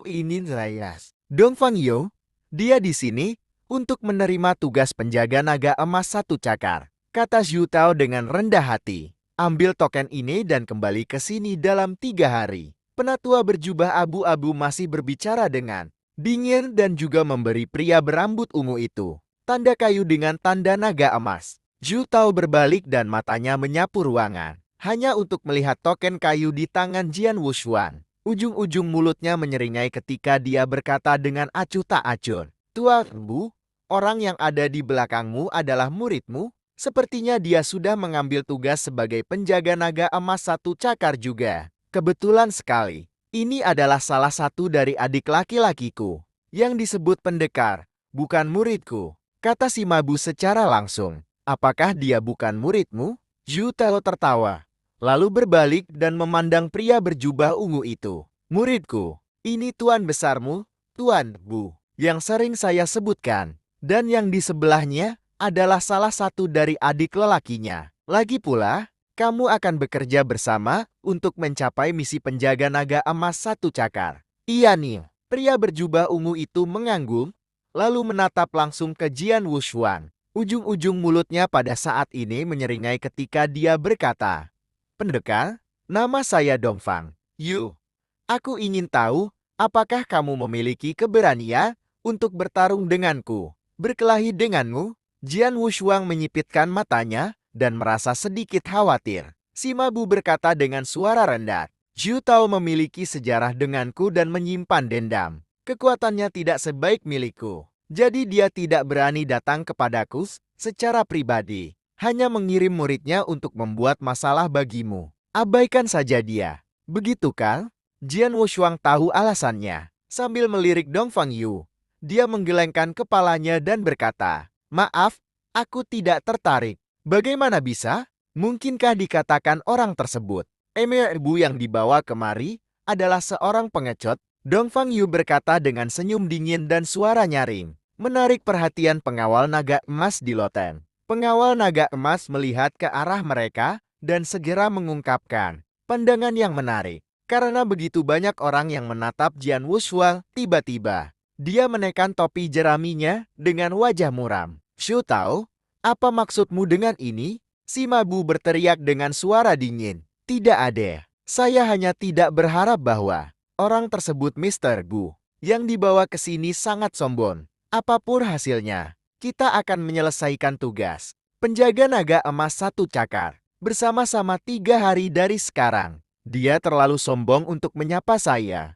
ini saya. Dongfang Yo, dia di sini untuk menerima tugas penjaga naga emas 1 cakar, kata Zhu Tao dengan rendah hati. Ambil token ini dan kembali ke sini dalam 3 hari. Penatua berjubah abu-abu masih berbicara dengan dingin dan juga memberi pria berambut ungu itu tanda kayu dengan tanda naga emas. Zhu Tao berbalik dan matanya menyapu ruangan, hanya untuk melihat token kayu di tangan Jian Wushuang. Ujung-ujung mulutnya menyeringai ketika dia berkata dengan acuh tak acuh. Tuan Bu, orang yang ada di belakangmu adalah muridmu? Sepertinya dia sudah mengambil tugas sebagai penjaga naga emas 1 cakar juga. Kebetulan sekali, ini adalah salah satu dari adik laki-lakiku, yang disebut pendekar, bukan muridku, kata Sima Bu secara langsung. Apakah dia bukan muridmu? Zhu Tao tertawa, lalu berbalik dan memandang pria berjubah ungu itu. Muridku, ini tuan besarmu, Tuan Bu, yang sering saya sebutkan, dan yang di sebelahnya adalah salah satu dari adik lelakinya. Lagi pula, kamu akan bekerja bersama untuk mencapai misi penjaga naga emas 1 cakar. Iya nih, pria berjubah ungu itu mengangguk, lalu menatap langsung ke Jian Wushuang. Ujung-ujung mulutnya pada saat ini menyeringai ketika dia berkata, pendekar, nama saya Dongfang Yu. Aku ingin tahu, apakah kamu memiliki keberanian untuk bertarung denganku, berkelahi denganmu? Jian Wushuang menyipitkan matanya dan merasa sedikit khawatir. Sima Bu berkata dengan suara rendah, Zhu Tao memiliki sejarah denganku dan menyimpan dendam. Kekuatannya tidak sebaik milikku, jadi dia tidak berani datang kepadaku secara pribadi. Hanya mengirim muridnya untuk membuat masalah bagimu. Abaikan saja dia. Begitu kan? Jian Wushuang tahu alasannya. Sambil melirik Dongfang Yu, dia menggelengkan kepalanya dan berkata, maaf, aku tidak tertarik. Bagaimana bisa? Mungkinkah dikatakan orang tersebut Emir Bu yang dibawa kemari adalah seorang pengecut? Dongfang Yu berkata dengan senyum dingin dan suara nyaring, menarik perhatian pengawal naga emas di loteng. Pengawal naga emas melihat ke arah mereka dan segera mengungkapkan pandangan yang menarik. Karena begitu banyak orang yang menatap Jian Wushuang, tiba-tiba dia menekan topi jeraminya dengan wajah muram. Zhu Tao, apa maksudmu dengan ini? Sima Bu berteriak dengan suara dingin. Tidak ada. Saya hanya tidak berharap bahwa Orang tersebut Mr. Bu, yang dibawa ke sini sangat sombong. Apapun hasilnya, kita akan menyelesaikan tugas. Penjaga naga emas 1 cakar. Bersama-sama 3 hari dari sekarang. Dia terlalu sombong untuk menyapa saya.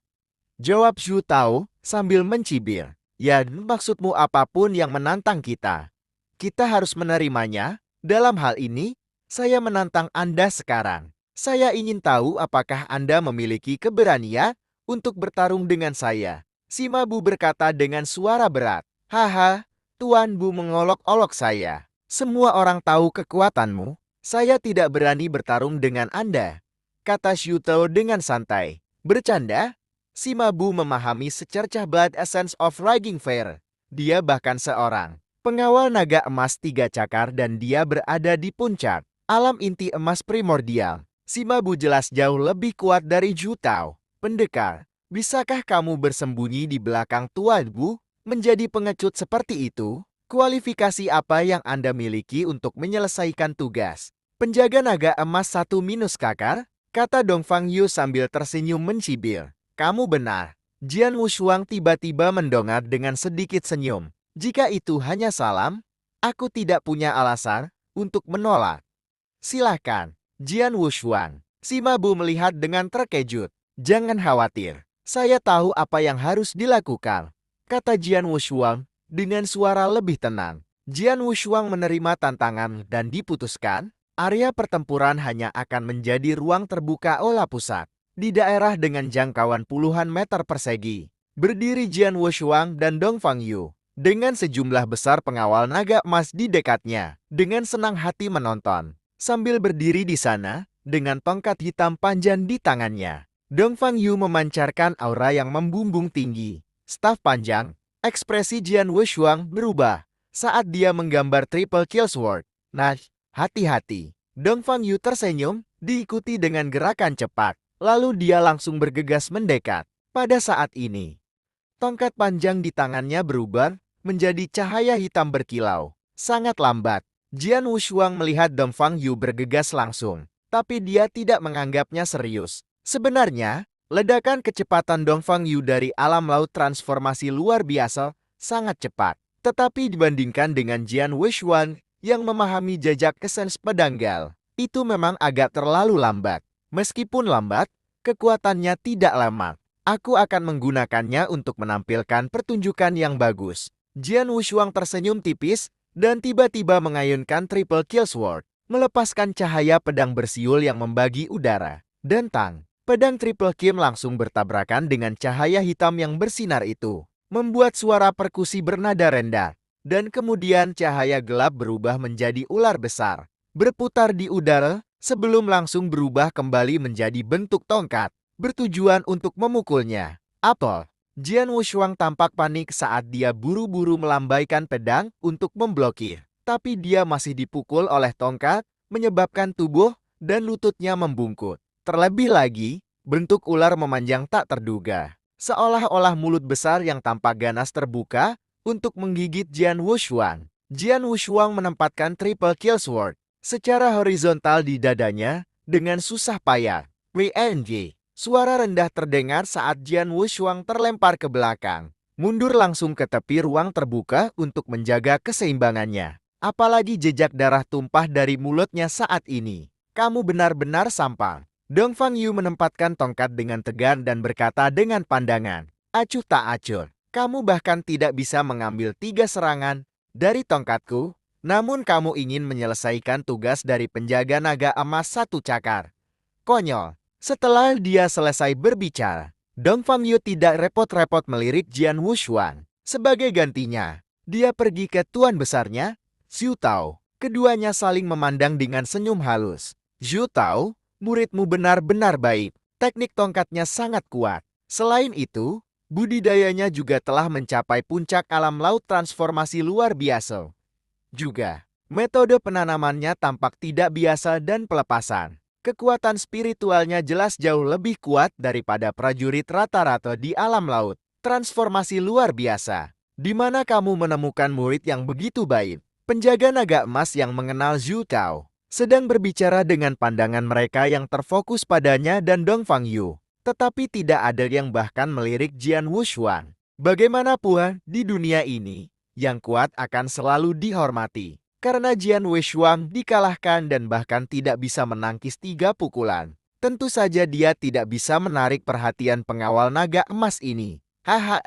Jawab Zhu Tao sambil mencibir. Ya, maksudmu apapun yang menantang kita. Kita harus menerimanya. Dalam hal ini, saya menantang Anda sekarang. Saya ingin tahu apakah Anda memiliki keberanian untuk bertarung dengan saya. Sima Bu berkata dengan suara berat. Haha, Tuan Bu mengolok-olok saya. Semua orang tahu kekuatanmu. Saya tidak berani bertarung dengan Anda, kata Zhu Tao dengan santai. Bercanda? Sima Bu memahami secercah Blood Essence of Rising Fire. Dia bahkan seorang pengawal naga emas 3 cakar dan dia berada di puncak alam inti emas primordial. Sima Bu jelas jauh lebih kuat dari Zhu Tao. Pendekar, bisakah kamu bersembunyi di belakang Tuan Bu? Menjadi pengecut seperti itu? Kualifikasi apa yang Anda miliki untuk menyelesaikan tugas? Penjaga naga emas 1 minus kakar? Kata Dongfang Yu sambil tersenyum mencibir. Kamu benar. Jian Wushuang tiba-tiba mendongak dengan sedikit senyum. Jika itu hanya salam, aku tidak punya alasan untuk menolak. Silakan, Jian Wushuang. Sima Bu melihat dengan terkejut. Jangan khawatir, saya tahu apa yang harus dilakukan, kata Jian Wushuang dengan suara lebih tenang. Jian Wushuang menerima tantangan dan diputuskan, area pertempuran hanya akan menjadi ruang terbuka olah pusat di daerah dengan jangkauan puluhan meter persegi. Berdiri Jian Wushuang dan Dongfang Yu dengan sejumlah besar pengawal naga emas di dekatnya, dengan senang hati menonton. Sambil berdiri di sana, dengan tongkat hitam panjang di tangannya, Dongfang Yu memancarkan aura yang membumbung tinggi. Staf panjang, ekspresi Jian Wushuang berubah saat dia menggambar triple kill sword. Nah, hati-hati. Dongfang Yu tersenyum, diikuti dengan gerakan cepat. Lalu dia langsung bergegas mendekat. Pada saat ini, tongkat panjang di tangannya berubah menjadi cahaya hitam berkilau. Sangat lambat, Jian Wushuang melihat Dongfang Yu bergegas langsung. Tapi dia tidak menganggapnya serius. Sebenarnya, ledakan kecepatan Dongfang Yu dari alam laut transformasi luar biasa sangat cepat. Tetapi dibandingkan dengan Jian Wushuang yang memahami jejak Essence pedang Gal, itu memang agak terlalu lambat. Meskipun lambat, kekuatannya tidak lemah. Aku akan menggunakannya untuk menampilkan pertunjukan yang bagus. Jian Wushuang tersenyum tipis dan tiba-tiba mengayunkan triple kill sword, melepaskan cahaya pedang bersiul yang membagi udara. Dan tang, pedang triple kill langsung bertabrakan dengan cahaya hitam yang bersinar itu, membuat suara perkusi bernada rendah. Dan kemudian cahaya gelap berubah menjadi ular besar, berputar di udara, sebelum langsung berubah kembali menjadi bentuk tongkat, bertujuan untuk memukulnya. Apel, Jian Wushuang tampak panik saat dia buru-buru melambaikan pedang untuk memblokir. Tapi dia masih dipukul oleh tongkat, menyebabkan tubuh dan lututnya membungkuk. Terlebih lagi, bentuk ular memanjang tak terduga. Seolah-olah mulut besar yang tampak ganas terbuka untuk menggigit Jian Wushuang. Jian Wushuang menempatkan triple kill sword secara horizontal di dadanya dengan susah payah. WNJ, suara rendah terdengar saat Jian Wushuang terlempar ke belakang. Mundur langsung ke tepi ruang terbuka untuk menjaga keseimbangannya. Apalagi jejak darah tumpah dari mulutnya saat ini. Kamu benar-benar sampah. Dongfang Yu menempatkan tongkat dengan tegar dan berkata dengan pandangan. Acuh tak acuh. Kamu bahkan tidak bisa mengambil 3 serangan dari tongkatku. Namun kamu ingin menyelesaikan tugas dari penjaga naga emas 1 cakar. Konyol. Setelah dia selesai berbicara, Dongfang Yu tidak repot-repot melirik Jian Wushuang. Sebagai gantinya, dia pergi ke tuan besarnya, Zhu Tao. Keduanya saling memandang dengan senyum halus. Zhu Tao, muridmu benar-benar baik. Teknik tongkatnya sangat kuat. Selain itu, budidayanya juga telah mencapai puncak alam laut transformasi luar biasa. Juga, metode penanamannya tampak tidak biasa dan pelepasan. Kekuatan spiritualnya jelas jauh lebih kuat daripada prajurit rata-rata di alam laut. Transformasi luar biasa. Di mana kamu menemukan murid yang begitu baik? Penjaga naga emas yang mengenal Zhu Tao sedang berbicara dengan pandangan mereka yang terfokus padanya dan Dongfang Yu. Tetapi tidak ada yang bahkan melirik Jian Wushuang. Bagaimanapun di dunia ini, yang kuat akan selalu dihormati. Karena Jian Wushuang dikalahkan dan bahkan tidak bisa menangkis 3 pukulan. Tentu saja dia tidak bisa menarik perhatian pengawal naga emas ini. Haha,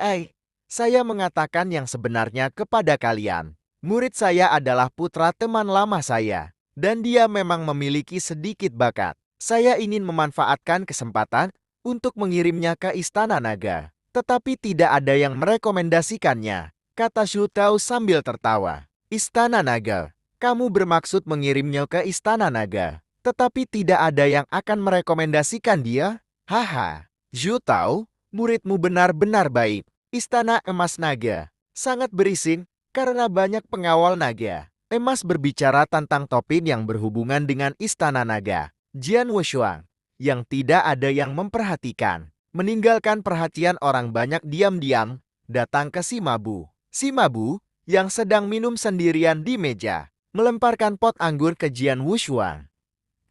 saya mengatakan yang sebenarnya kepada kalian. Murid saya adalah putra teman lama saya. Dan dia memang memiliki sedikit bakat. Saya ingin memanfaatkan kesempatan untuk mengirimnya ke Istana Naga. Tetapi tidak ada yang merekomendasikannya, kata Shu Tao sambil tertawa. Istana Naga. Kamu bermaksud mengirimnya ke Istana Naga, tetapi tidak ada yang akan merekomendasikan dia? Haha. Zhu Tao, muridmu benar-benar baik. Istana Emas Naga sangat berisik karena banyak pengawal naga. Emas berbicara tentang topik yang berhubungan dengan Istana Naga. Jian Wushuang, yang tidak ada yang memperhatikan, meninggalkan perhatian orang banyak diam-diam, datang ke si Mabu. Si Mabu, yang sedang minum sendirian di meja, melemparkan pot anggur ke Jian Wushuang.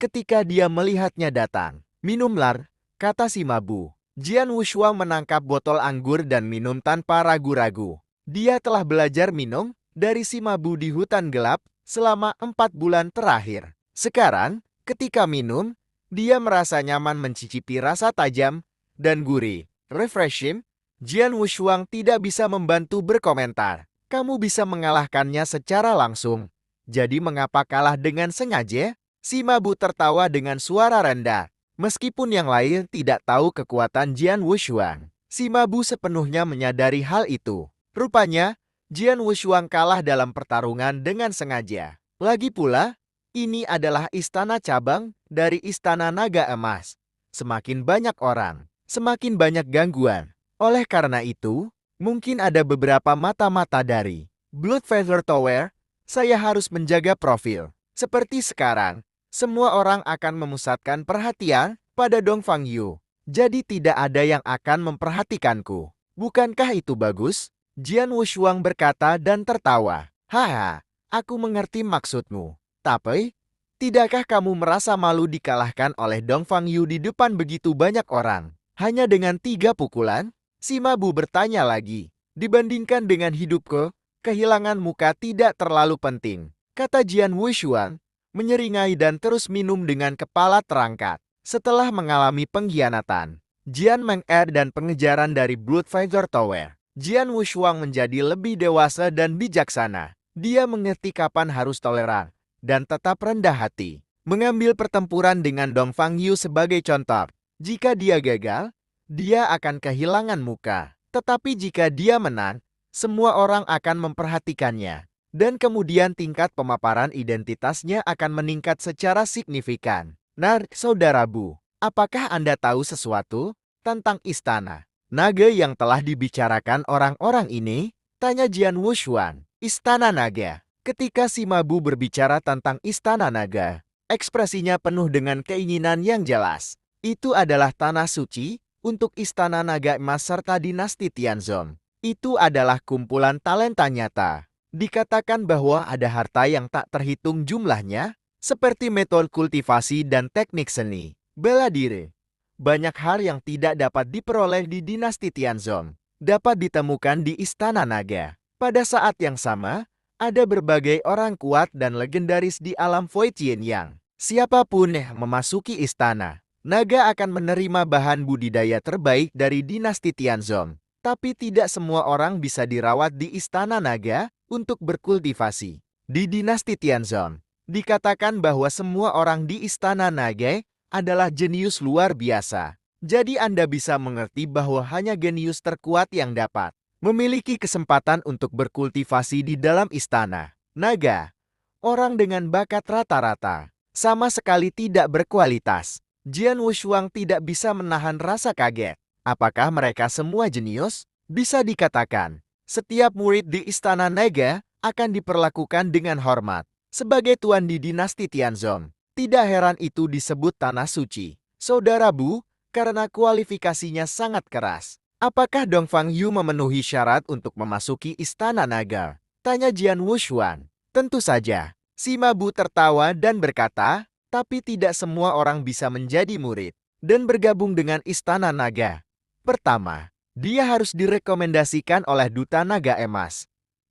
Ketika dia melihatnya datang, minumlah, kata si Mabu. Jian Wushuang menangkap botol anggur dan minum tanpa ragu-ragu. Dia telah belajar minum dari si Mabu di hutan gelap selama 4 bulan terakhir. Sekarang, ketika minum, dia merasa nyaman mencicipi rasa tajam dan gurih. Refreshing, Jian Wushuang tidak bisa membantu berkomentar. Kamu bisa mengalahkannya secara langsung. Jadi mengapa kalah dengan sengaja? Si Mabu tertawa dengan suara rendah. Meskipun yang lain tidak tahu kekuatan Jian Wushuang, si Mabu sepenuhnya menyadari hal itu. Rupanya, Jian Wushuang kalah dalam pertarungan dengan sengaja. Lagi pula, ini adalah istana cabang dari Istana Naga Emas. Semakin banyak orang, semakin banyak gangguan. Oleh karena itu, mungkin ada beberapa mata-mata dari Blood Feather Tower. Saya harus menjaga profil. Seperti sekarang, semua orang akan memusatkan perhatian pada Dongfang Yu. Jadi tidak ada yang akan memperhatikanku. Bukankah itu bagus? Jian Wushuang berkata dan tertawa. Haha, aku mengerti maksudmu. Tapi, tidakkah kamu merasa malu dikalahkan oleh Dongfang Yu di depan begitu banyak orang? Hanya dengan 3 pukulan? Si Mabu bertanya lagi. Dibandingkan dengan hidupku, kehilangan muka tidak terlalu penting, kata Jian Wushuang, menyeringai dan terus minum dengan kepala terangkat. Setelah mengalami pengkhianatan, Jian Meng-er dan pengejaran dari Blood Feather Tower, Jian Wushuang menjadi lebih dewasa dan bijaksana. Dia mengerti kapan harus toleran dan tetap rendah hati. Mengambil pertempuran dengan Dongfang Yu sebagai contoh. Jika dia gagal, dia akan kehilangan muka. Tetapi jika dia menang, semua orang akan memperhatikannya. Dan kemudian tingkat pemaparan identitasnya akan meningkat secara signifikan. Nah, Saudara Bu, apakah Anda tahu sesuatu tentang istana naga yang telah dibicarakan orang-orang ini? Tanya Jian Wushuang. Istana naga. Ketika si Mabu berbicara tentang istana naga, ekspresinya penuh dengan keinginan yang jelas. Itu adalah tanah suci untuk Istana Naga Emas serta dinasti Tianzong. Itu adalah kumpulan talenta nyata. Dikatakan bahwa ada harta yang tak terhitung jumlahnya, seperti metode kultivasi dan teknik seni, bela diri. Banyak hal yang tidak dapat diperoleh di dinasti Tianzong, dapat ditemukan di Istana Naga. Pada saat yang sama, ada berbagai orang kuat dan legendaris di alam Void yang siapapun yang memasuki istana naga akan menerima bahan budidaya terbaik dari dinasti Tianzong. Tapi tidak semua orang bisa dirawat di Istana Naga untuk berkultivasi. Di dinasti Tianzong, dikatakan bahwa semua orang di Istana Naga adalah jenius luar biasa. Jadi Anda bisa mengerti bahwa hanya jenius terkuat yang dapat memiliki kesempatan untuk berkultivasi di dalam Istana Naga. Orang dengan bakat rata-rata sama sekali tidak berkualitas. Jian Wushuang tidak bisa menahan rasa kaget. Apakah mereka semua jenius? Bisa dikatakan, setiap murid di Istana Naga akan diperlakukan dengan hormat. Sebagai tuan di dinasti Tianzong, tidak heran itu disebut tanah suci. Saudara Bu, karena kualifikasinya sangat keras. Apakah Dongfang Yu memenuhi syarat untuk memasuki Istana Naga? Tanya Jian Wushuang. Tentu saja. Si Mabu tertawa dan berkata, tapi tidak semua orang bisa menjadi murid. dan bergabung dengan Istana Naga. Pertama, dia harus direkomendasikan oleh Duta Naga Emas.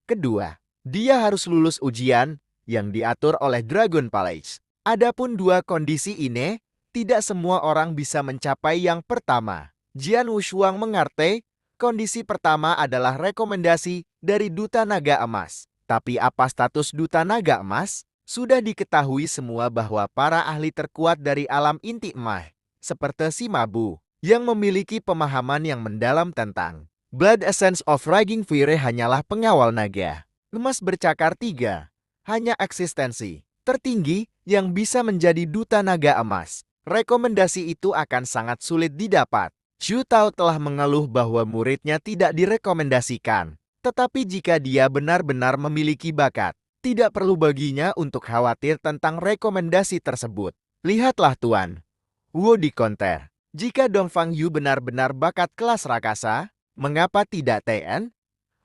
Kedua, dia harus lulus ujian yang diatur oleh Dragon Palace. Adapun dua kondisi ini, tidak semua orang bisa mencapai yang pertama. Jian Wushuang mengerti, kondisi pertama adalah rekomendasi dari Duta Naga Emas. Tapi apa status Duta Naga Emas? Sudah diketahui semua bahwa para ahli terkuat dari alam inti emas, seperti Sima Bu, yang memiliki pemahaman yang mendalam tentang Blood Essence of Raging Fury hanyalah pengawal naga. Emas bercakar 3, hanya eksistensi tertinggi yang bisa menjadi Duta Naga Emas. Rekomendasi itu akan sangat sulit didapat. Zhu Tao telah mengeluh bahwa muridnya tidak direkomendasikan. Tetapi jika dia benar-benar memiliki bakat, tidak perlu baginya untuk khawatir tentang rekomendasi tersebut. Lihatlah Tuan Wu di konter. Jika Dongfang Yu benar-benar bakat kelas rakasa, mengapa tidak TN?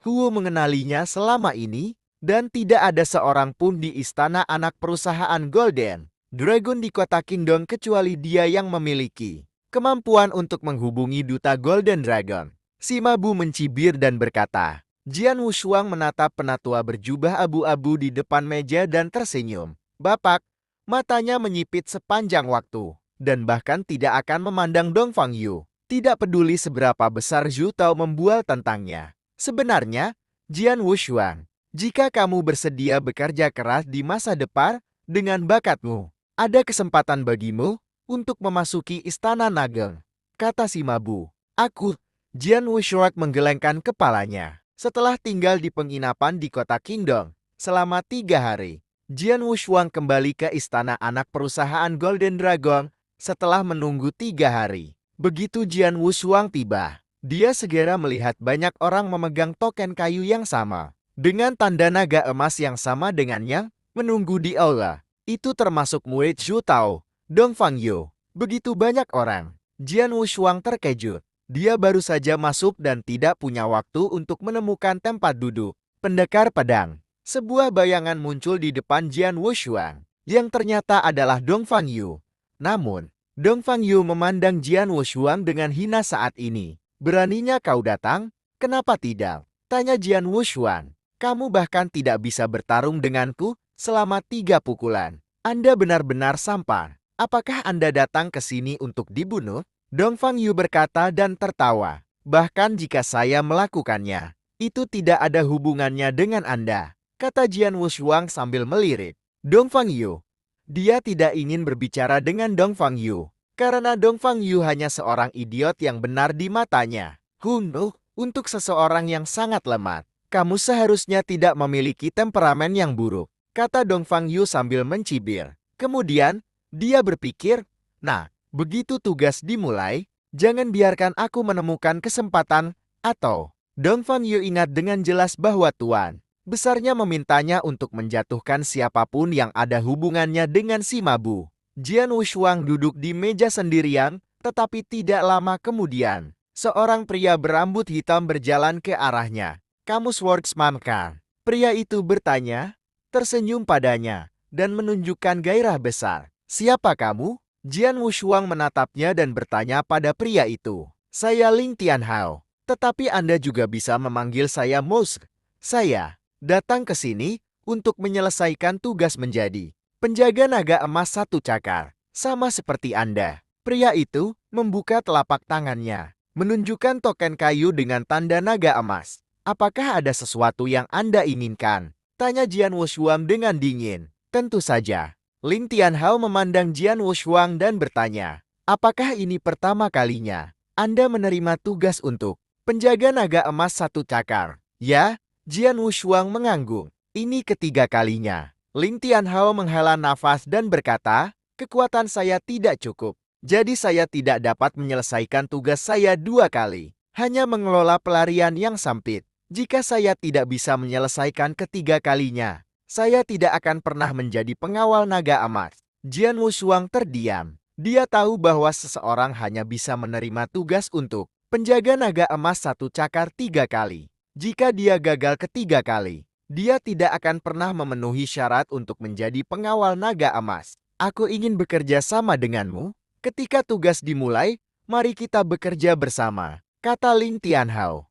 Wu mengenalinya selama ini, dan tidak ada seorang pun di istana anak perusahaan Golden Dragon di kota Kingdom kecuali dia yang memiliki kemampuan untuk menghubungi duta Golden Dragon. Sima Bu mencibir dan berkata. Jian Wushuang menatap penatua berjubah abu-abu di depan meja dan tersenyum. Bapak, matanya menyipit sepanjang waktu, dan bahkan tidak akan memandang Dongfang Yu. Tidak peduli seberapa besar Zhu Tao membual tentangnya. Sebenarnya, Jian Wushuang, jika kamu bersedia bekerja keras di masa depan dengan bakatmu, ada kesempatan bagimu untuk memasuki Istana Naga, kata Sima Bu. Aku, Jian Wushuang menggelengkan kepalanya. Setelah tinggal di penginapan di kota Kingdom selama 3 hari, Jian Wushuang kembali ke istana anak perusahaan Golden Dragon setelah menunggu 3 hari. Begitu Jian Wushuang tiba, dia segera melihat banyak orang memegang token kayu yang sama, dengan tanda naga emas yang sama dengannya, menunggu di aula. Itu termasuk murid Zhu Tao, Dongfang Yu. Begitu banyak orang, Jian Wushuang terkejut. Dia baru saja masuk dan tidak punya waktu untuk menemukan tempat duduk. Pendekar pedang. Sebuah bayangan muncul di depan Jian Wushuang, yang ternyata adalah Dongfang Yu. Namun, Dongfang Yu memandang Jian Wushuang dengan hina saat ini. Beraninya kau datang? Kenapa tidak? Tanya Jian Wushuang. Kamu bahkan tidak bisa bertarung denganku selama 3 pukulan. Anda benar-benar sampah. Apakah Anda datang ke sini untuk dibunuh? Dongfang Yu berkata dan tertawa. Bahkan jika saya melakukannya, itu tidak ada hubungannya dengan Anda, kata Jian Wushuang sambil melirik. Dongfang Yu. Dia tidak ingin berbicara dengan Dongfang Yu, karena Dongfang Yu hanya seorang idiot yang benar di matanya. Untuk seseorang yang sangat lemah, kamu seharusnya tidak memiliki temperamen yang buruk, kata Dongfang Yu sambil mencibir. Kemudian, dia berpikir, nah, begitu tugas dimulai, jangan biarkan aku menemukan kesempatan, atau Dongfang Yu ingat dengan jelas bahwa Tuan besarnya memintanya untuk menjatuhkan siapapun yang ada hubungannya dengan Sima Bu. Jian Wushuang duduk di meja sendirian, tetapi tidak lama kemudian, seorang pria berambut hitam berjalan ke arahnya. Kamu swordsman kan? Pria itu bertanya, tersenyum padanya, dan menunjukkan gairah besar. Siapa kamu? Jian Wushuang menatapnya dan bertanya pada pria itu. Saya Ling Tianhao, tetapi Anda juga bisa memanggil saya Musk. Saya datang ke sini untuk menyelesaikan tugas menjadi penjaga naga emas 1 cakar. Sama seperti Anda. Pria itu membuka telapak tangannya, menunjukkan token kayu dengan tanda naga emas. Apakah ada sesuatu yang Anda inginkan? Tanya Jian Wushuang dengan dingin. Tentu saja. Ling Tianhao memandang Jian Wushuang dan bertanya, apakah ini pertama kalinya Anda menerima tugas untuk penjaga naga emas 1 cakar? Ya, Jian Wushuang mengangguk. Ini ketiga kalinya. Ling Tianhao menghela nafas dan berkata, kekuatan saya tidak cukup. Jadi saya tidak dapat menyelesaikan tugas saya 2 kali. Hanya mengelola pelarian yang sempit. Jika saya tidak bisa menyelesaikan ketiga kalinya, saya tidak akan pernah menjadi pengawal naga emas. Jian Wushuang terdiam. Dia tahu bahwa seseorang hanya bisa menerima tugas untuk penjaga naga emas 1 cakar 3 kali. Jika dia gagal ketiga kali, dia tidak akan pernah memenuhi syarat untuk menjadi pengawal naga emas. Aku ingin bekerja sama denganmu, Ketika tugas dimulai, mari kita bekerja bersama, kata Ling Tianhao.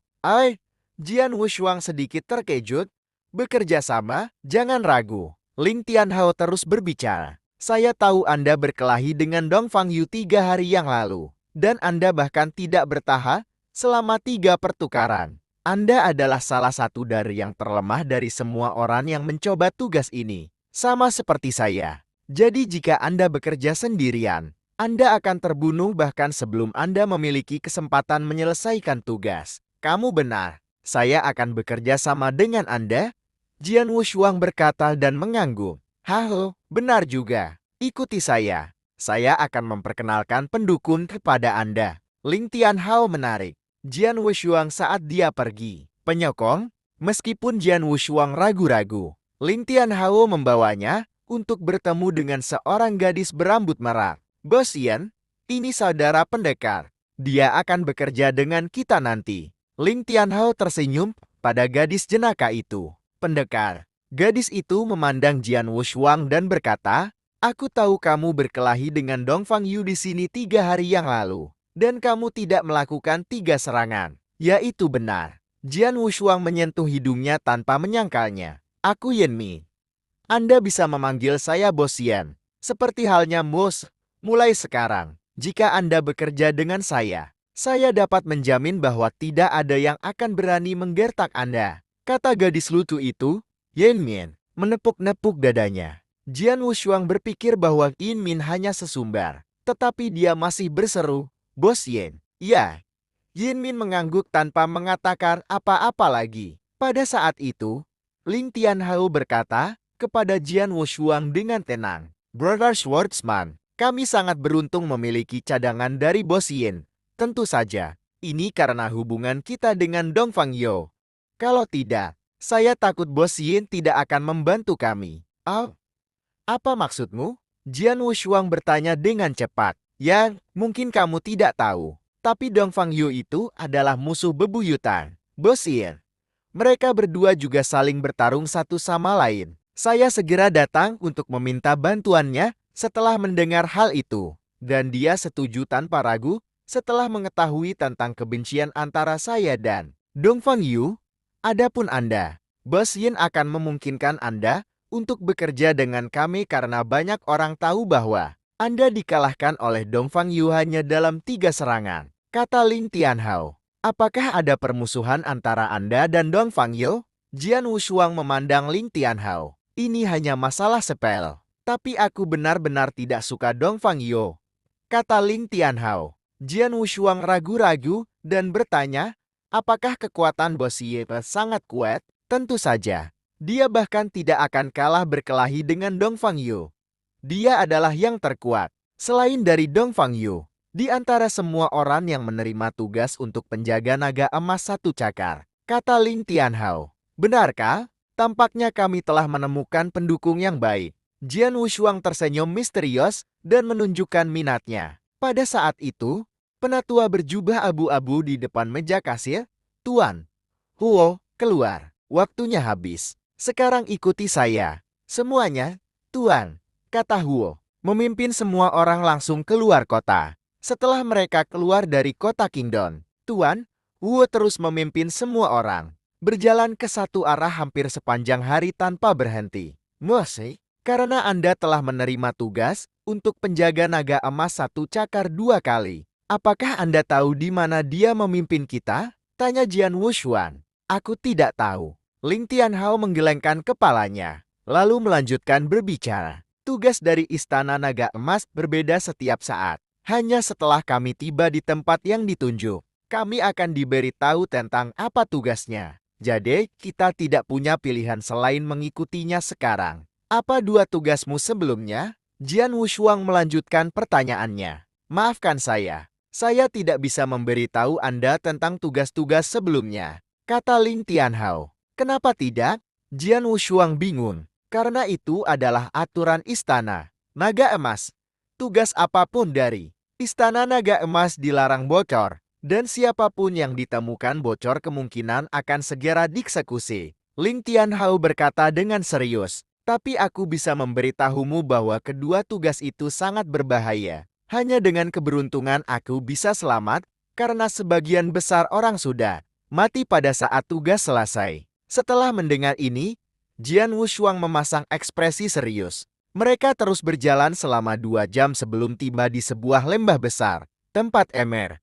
Jian Wushuang sedikit terkejut. Bekerja sama, jangan ragu. Ling Tianhao terus berbicara. Saya tahu Anda berkelahi dengan Dong Fangyu 3 hari yang lalu. Dan Anda bahkan tidak bertahan selama 3 pertukaran. Anda adalah salah satu dari yang terlemah dari semua orang yang mencoba tugas ini. Sama seperti saya. Jadi jika Anda bekerja sendirian, Anda akan terbunuh bahkan sebelum Anda memiliki kesempatan menyelesaikan tugas. Kamu benar. Saya akan bekerja sama dengan Anda. Jian Wushuang berkata dan mengangguk. Haho, benar juga. Ikuti saya. Saya akan memperkenalkan pendukung kepada Anda. Ling Tianhao menarik Jian Wushuang saat dia pergi. Penyokong, meskipun Jian Wushuang ragu-ragu, Ling Tianhao membawanya untuk bertemu dengan seorang gadis berambut merah. Bos Yan, ini saudara pendekar. Dia akan bekerja dengan kita nanti. Ling Tianhao tersenyum pada gadis jenaka itu. Pendekar. Gadis itu memandang Jian Wushuang dan berkata, aku tahu kamu berkelahi dengan Dong Fangyu di sini 3 hari yang lalu. Dan kamu tidak melakukan 3 serangan. Yaitu benar. Jian Wushuang menyentuh hidungnya tanpa menyangkalnya. Aku Yanmi. Anda bisa memanggil saya Bos Yan. Seperti halnya Bos. Mulai sekarang, jika Anda bekerja dengan saya dapat menjamin bahwa tidak ada yang akan berani menggertak Anda. Kata gadis lucu itu, Yanmin menepuk-nepuk dadanya. Jian Wushuang berpikir bahwa Yanmin hanya sesumbar. Tetapi dia masih berseru, Bos Yan. Ya. Yanmin mengangguk tanpa mengatakan apa-apa lagi. Pada saat itu, Ling Tianhao berkata kepada Jian Wushuang dengan tenang, Brother Swordsman, kami sangat beruntung memiliki cadangan dari Bos Yan. Tentu saja, ini karena hubungan kita dengan Dong Fangyu. Kalau tidak, saya takut Bos Yan tidak akan membantu kami. Oh, apa maksudmu? Jian Wushuang bertanya dengan cepat. Ya, mungkin kamu tidak tahu. Tapi Dong Fangyu itu adalah musuh bebuyutan. Bos Yan. Mereka berdua juga saling bertarung satu sama lain. Saya segera datang untuk meminta bantuannya setelah mendengar hal itu. Dan dia setuju tanpa ragu setelah mengetahui tentang kebencian antara saya dan Dong Fangyu. Adapun Anda, Bos Yan akan memungkinkan Anda untuk bekerja dengan kami karena banyak orang tahu bahwa Anda dikalahkan oleh Dong Fangyu hanya dalam 3 serangan. Kata Ling Tianhao, apakah ada permusuhan antara Anda dan Dong Fangyu? Jian Wushuang memandang Ling Tianhao. Ini hanya masalah sepele. Tapi aku benar-benar tidak suka Dong Fangyu. Kata Ling Tianhao. Jian Wushuang ragu-ragu dan bertanya, apakah kekuatan Bos Ye sangat kuat? Tentu saja. Dia bahkan tidak akan kalah berkelahi dengan Dong Fangyu. Dia adalah yang terkuat. Selain dari Dong Fangyu, di antara semua orang yang menerima tugas untuk penjaga naga emas 1 cakar, kata Ling Tianhao. Benarkah? Tampaknya kami telah menemukan pendukung yang baik. Jian Wushuang tersenyum misterius dan menunjukkan minatnya. Pada saat itu, penatua berjubah abu-abu di depan meja kasir, Tuan Huo, keluar. Waktunya habis. Sekarang ikuti saya. Semuanya, Tuan, kata Huo. Memimpin semua orang langsung keluar kota. Setelah mereka keluar dari kota Kingdom, Tuan Huo terus memimpin semua orang. Berjalan ke satu arah hampir sepanjang hari tanpa berhenti. Mose, karena Anda telah menerima tugas untuk penjaga naga emas 1 cakar 2 kali. Apakah Anda tahu di mana dia memimpin kita? Tanya Jian Wushuang. Aku tidak tahu. Ling Tianhao menggelengkan kepalanya, lalu melanjutkan berbicara. Tugas dari Istana Naga Emas berbeda setiap saat. Hanya setelah kami tiba di tempat yang ditunjuk, kami akan diberitahu tentang apa tugasnya. Jadi, kita tidak punya pilihan selain mengikutinya sekarang. Apa 2 tugasmu sebelumnya? Jian Wushuang melanjutkan pertanyaannya. Maafkan saya tidak bisa memberitahu Anda tentang tugas-tugas sebelumnya, kata Ling Tianhao. Kenapa tidak? Jian Wushuang bingung. Karena itu adalah aturan Istana Naga Emas. Tugas apapun dari Istana Naga Emas dilarang bocor. Dan siapapun yang ditemukan bocor kemungkinan akan segera dieksekusi. Ling Tianhao berkata dengan serius. Tapi aku bisa memberitahumu bahwa kedua tugas itu sangat berbahaya. Hanya dengan keberuntungan aku bisa selamat, karena sebagian besar orang sudah mati pada saat tugas selesai. Setelah mendengar ini, Jian Wushuang memasang ekspresi serius. Mereka terus berjalan selama 2 jam sebelum tiba di sebuah lembah besar, tempat Emer.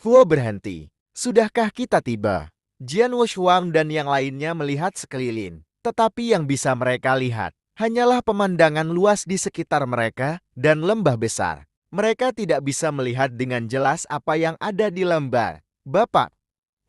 Huo berhenti. Sudahkah kita tiba? Jian Wushuang dan yang lainnya melihat sekeliling. Tetapi yang bisa mereka lihat hanyalah pemandangan luas di sekitar mereka dan lembah besar. Mereka tidak bisa melihat dengan jelas apa yang ada di lembah. Bapak,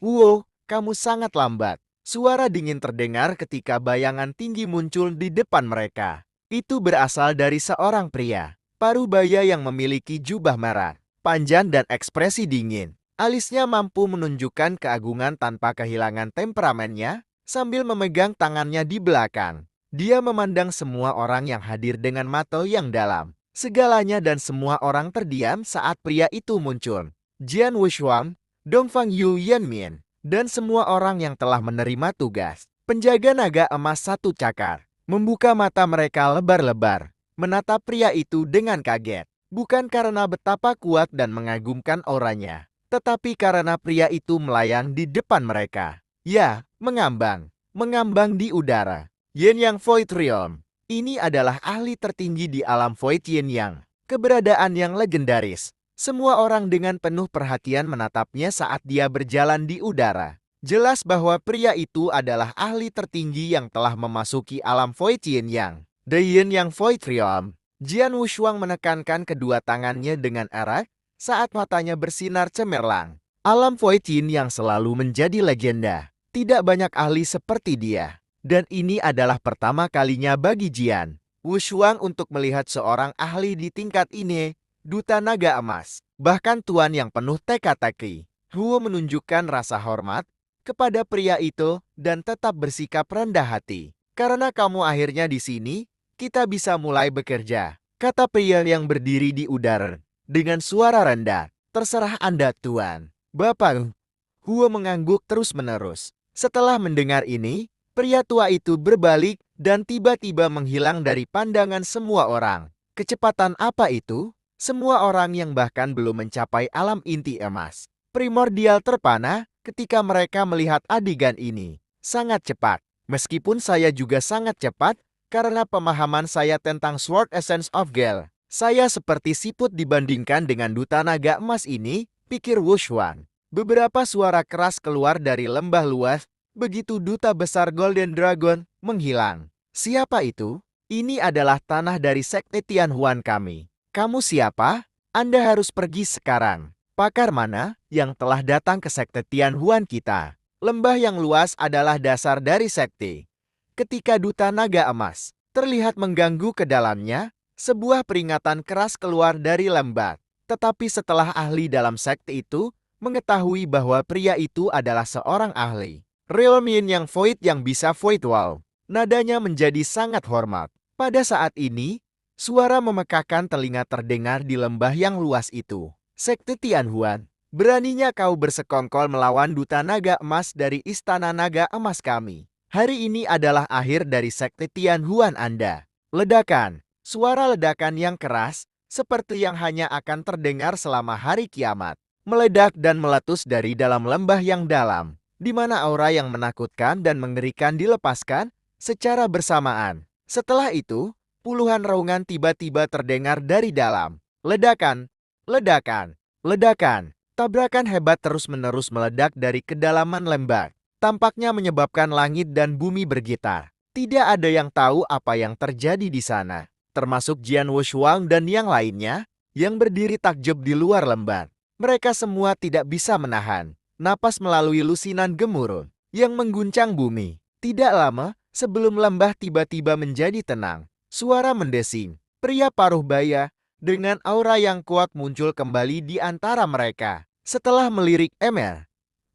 Huo, kamu sangat lambat. Suara dingin terdengar ketika bayangan tinggi muncul di depan mereka. Itu berasal dari seorang pria, parubaya yang memiliki jubah merah, panjang dan ekspresi dingin. Alisnya mampu menunjukkan keagungan tanpa kehilangan temperamennya, sambil memegang tangannya di belakang. Dia memandang semua orang yang hadir dengan mata yang dalam. Segalanya dan semua orang terdiam saat pria itu muncul. Jian Wushuang, Dongfang Yu Yanmin, dan semua orang yang telah menerima tugas. Penjaga naga emas satu cakar membuka mata mereka lebar-lebar, menatap pria itu dengan kaget. Bukan karena betapa kuat dan mengagumkan auranya, tetapi karena pria itu melayang di depan mereka. Ya, mengambang di udara. Yin Yang Void Realm. Ini adalah ahli tertinggi di alam Void Yin Yang. Keberadaan yang legendaris. Semua orang dengan penuh perhatian menatapnya saat dia berjalan di udara. Jelas bahwa pria itu adalah ahli tertinggi yang telah memasuki alam Void Yin Yang. The Yin Yang Void Realm. Jian Wushuang menekankan kedua tangannya dengan erat saat matanya bersinar cemerlang. Alam Void Yin Yang selalu menjadi legenda. Tidak banyak ahli seperti dia. Dan ini adalah pertama kalinya bagi Jian Wushuang untuk melihat seorang ahli di tingkat ini, Duta Naga Emas, bahkan tuan yang penuh teka-teki. Huo menunjukkan rasa hormat kepada pria itu dan tetap bersikap rendah hati. Karena kamu akhirnya di sini, kita bisa mulai bekerja, kata pria yang berdiri di udara dengan suara rendah. Terserah Anda, Tuan. Bapak. Huo mengangguk terus-menerus. Setelah mendengar ini, pria tua itu berbalik dan tiba-tiba menghilang dari pandangan semua orang. Kecepatan apa itu? Semua orang yang bahkan belum mencapai alam inti emas primordial terpana ketika mereka melihat adegan ini. Sangat cepat. Meskipun saya juga sangat cepat karena pemahaman saya tentang Sword Essence of Gale. Saya seperti siput dibandingkan dengan Duta Naga Emas ini, pikir Wushuang. Beberapa suara keras keluar dari lembah luas. Begitu duta besar Golden Dragon menghilang. Siapa itu? Ini adalah tanah dari Sekte Tianhuan kami. Kamu siapa? Anda harus pergi sekarang. Pakar mana yang telah datang ke Sekte Tianhuan kita? Lembah yang luas adalah dasar dari sekte. Ketika Duta Naga Emas terlihat mengganggu ke dalamnya, sebuah peringatan keras keluar dari lembah. Tetapi setelah ahli dalam sekte itu mengetahui bahwa pria itu adalah seorang ahli Realm Yin Yang Void yang bisa Void Wall. Nadanya menjadi sangat hormat. Pada saat ini, suara memekakkan telinga terdengar di lembah yang luas itu. Sekte Tianhuan, beraninya kau bersekongkol melawan Duta Naga Emas dari Istana Naga Emas kami. Hari ini adalah akhir dari Sekte Tianhuan Anda. Ledakan, suara ledakan yang keras, seperti yang hanya akan terdengar selama hari kiamat, meledak dan meletus dari dalam lembah yang dalam, di mana aura yang menakutkan dan mengerikan dilepaskan secara bersamaan. Setelah itu, puluhan raungan tiba-tiba terdengar dari dalam. Ledakan, ledakan, ledakan. Tabrakan hebat terus-menerus meledak dari kedalaman lembah. Tampaknya menyebabkan langit dan bumi bergetar. Tidak ada yang tahu apa yang terjadi di sana, termasuk Jian Wushuang dan yang lainnya yang berdiri takjub di luar lembah. Mereka semua tidak bisa menahan napas melalui lusinan gemuruh yang mengguncang bumi. Tidak lama sebelum lembah tiba-tiba menjadi tenang, suara mendesing. Pria paruh baya dengan aura yang kuat muncul kembali di antara mereka. Setelah melirik Emer,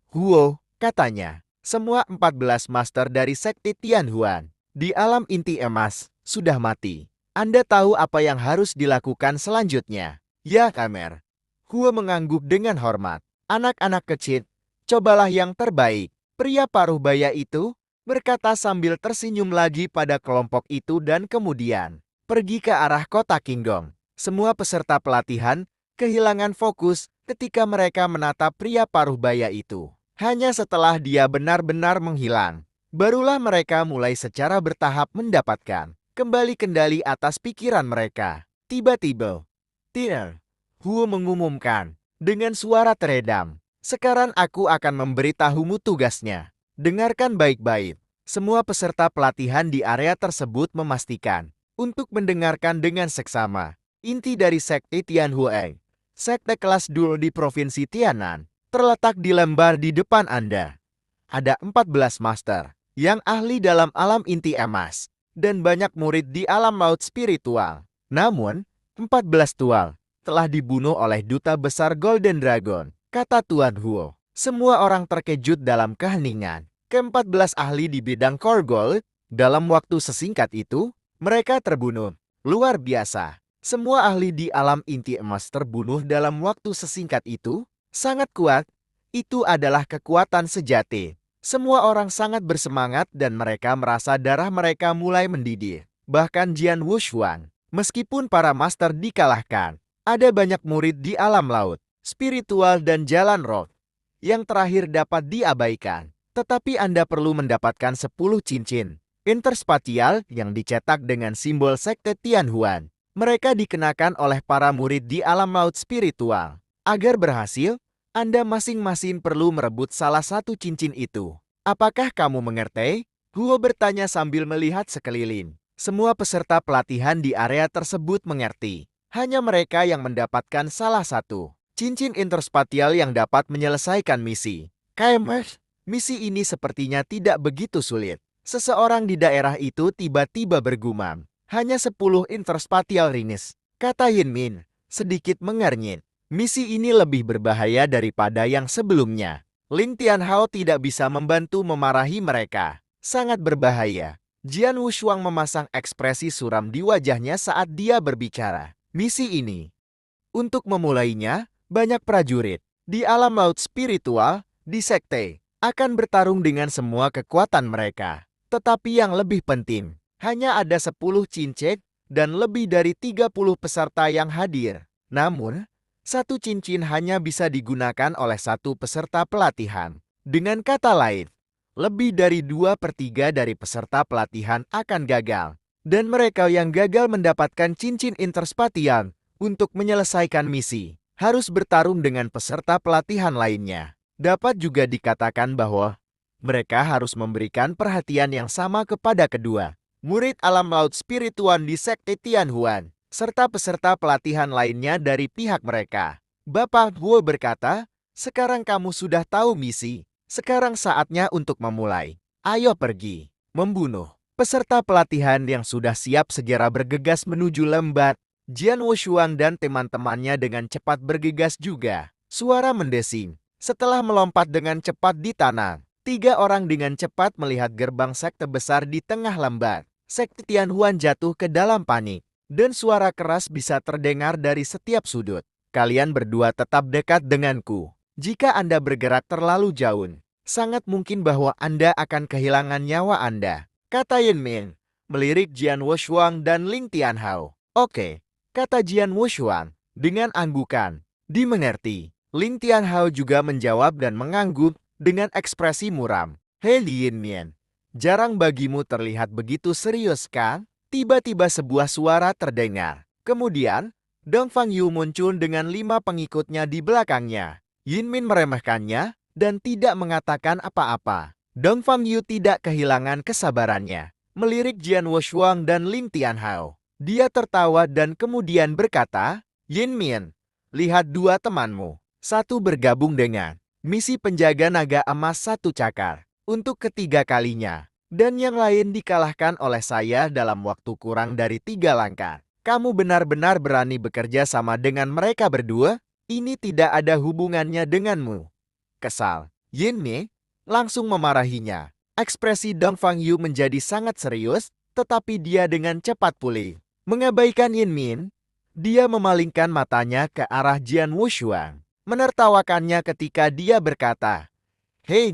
Huo, katanya, semua 14 master dari Sekte Tianhuan di alam inti emas sudah mati. Anda tahu apa yang harus dilakukan selanjutnya? Ya, Emer. Huo mengangguk dengan hormat. Anak-anak kecil, cobalah yang terbaik. Pria paruh baya itu berkata sambil tersenyum lagi pada kelompok itu dan kemudian pergi ke arah kota Qinggong. Semua peserta pelatihan kehilangan fokus ketika mereka menatap pria paruh baya itu. Hanya setelah dia benar-benar menghilang, barulah mereka mulai secara bertahap mendapatkan kembali kendali atas pikiran mereka. Tiba-tiba, Tier Huo mengumumkan dengan suara teredam, "Sekarang aku akan memberitahumu tugasnya. Dengarkan baik-baik." Semua peserta pelatihan di area tersebut memastikan untuk mendengarkan dengan seksama. Inti dari Sekte Tianhuang, sekte kelas Dul di Provinsi Tianan, terletak di lembar di depan Anda. Ada 14 master yang ahli dalam alam inti emas dan banyak murid di alam laut spiritual. Namun, 14 tual telah dibunuh oleh duta besar Golden Dragon, kata Tuan Huo. Semua orang terkejut dalam keheningan. Ke-14 ahli di bidang core gold, dalam waktu sesingkat itu, mereka terbunuh. Luar biasa. Semua ahli di alam inti emas terbunuh dalam waktu sesingkat itu. Sangat kuat. Itu adalah kekuatan sejati. Semua orang sangat bersemangat dan mereka merasa darah mereka mulai mendidih. Bahkan Jian Wushuang, meskipun para master dikalahkan, ada banyak murid di alam laut, spiritual dan jalan roh yang terakhir dapat diabaikan. Tetapi Anda perlu mendapatkan 10 cincin interspatial yang dicetak dengan simbol sekte Tianhuan. Mereka dikenakan oleh para murid di alam laut spiritual. Agar berhasil, Anda masing-masing perlu merebut salah satu cincin itu. Apakah kamu mengerti? Huo bertanya sambil melihat sekeliling. Semua peserta pelatihan di area tersebut mengerti. Hanya mereka yang mendapatkan salah satu cincin interspatial yang dapat menyelesaikan misi. KMS, misi ini sepertinya tidak begitu sulit. Seseorang di daerah itu tiba-tiba bergumam. Hanya 10 interspatial rings, kata Yin Min, sedikit mengernyit. Misi ini lebih berbahaya daripada yang sebelumnya. Ling Tianhao tidak bisa membantu memarahi mereka. Sangat berbahaya. Jian Wushuang memasang ekspresi suram di wajahnya saat dia berbicara. Misi ini, untuk memulainya, banyak prajurit di alam laut spiritual, di sekte, akan bertarung dengan semua kekuatan mereka. Tetapi yang lebih penting, hanya ada 10 cincin dan lebih dari 30 peserta yang hadir. Namun, satu cincin hanya bisa digunakan oleh satu peserta pelatihan. Dengan kata lain, lebih dari 2/3 dari peserta pelatihan akan gagal. Dan mereka yang gagal mendapatkan cincin interspatial untuk menyelesaikan misi harus bertarung dengan peserta pelatihan lainnya. Dapat juga dikatakan bahwa mereka harus memberikan perhatian yang sama kepada kedua murid alam laut spiritual di sekte Tianhuan, serta peserta pelatihan lainnya dari pihak mereka. Bapak Huo berkata, "Sekarang kamu sudah tahu misi. Sekarang saatnya untuk memulai. Ayo pergi, membunuh." Peserta pelatihan yang sudah siap segera bergegas menuju lembat. Jian Wushuang dan teman-temannya dengan cepat bergegas juga. Suara mendesing. Setelah melompat dengan cepat di tanah, 3 orang dengan cepat melihat gerbang sekte besar di tengah lembat. Sekte Tianhuan jatuh ke dalam panik, dan suara keras bisa terdengar dari setiap sudut. Kalian berdua tetap dekat denganku. Jika Anda bergerak terlalu jauh, sangat mungkin bahwa Anda akan kehilangan nyawa Anda, kata Yin Min, melirik Jian Wushuang dan Ling Tianhao. Oke, kata Jian Wushuang dengan anggukan. Dimengerti. Ling Tianhao juga menjawab dan mengangguk dengan ekspresi muram. Hei Yin Min, jarang bagimu terlihat begitu serius kan? Tiba-tiba sebuah suara terdengar. Kemudian, Dong Fang Yu muncul dengan 5 pengikutnya di belakangnya. Yin Min meremehkannya dan tidak mengatakan apa-apa. Dong Fang Yu tidak kehilangan kesabarannya, melirik Jian Wushuang dan Ling Tianhao. Dia tertawa dan kemudian berkata, "Yin Min, lihat 2 temanmu. Satu bergabung dengan misi penjaga naga emas 1 cakar untuk ketiga kalinya, dan yang lain dikalahkan oleh saya dalam waktu kurang dari 3 langkah. Kamu benar-benar berani bekerja sama dengan mereka berdua? Ini tidak ada hubungannya denganmu." Kesal, Yin Min langsung memarahinya. Ekspresi Dong Fang Yu menjadi sangat serius, tetapi dia dengan cepat pulih. Mengabaikan Yin Min, dia memalingkan matanya ke arah Jian Wushuang, menertawakannya ketika dia berkata, "Hei,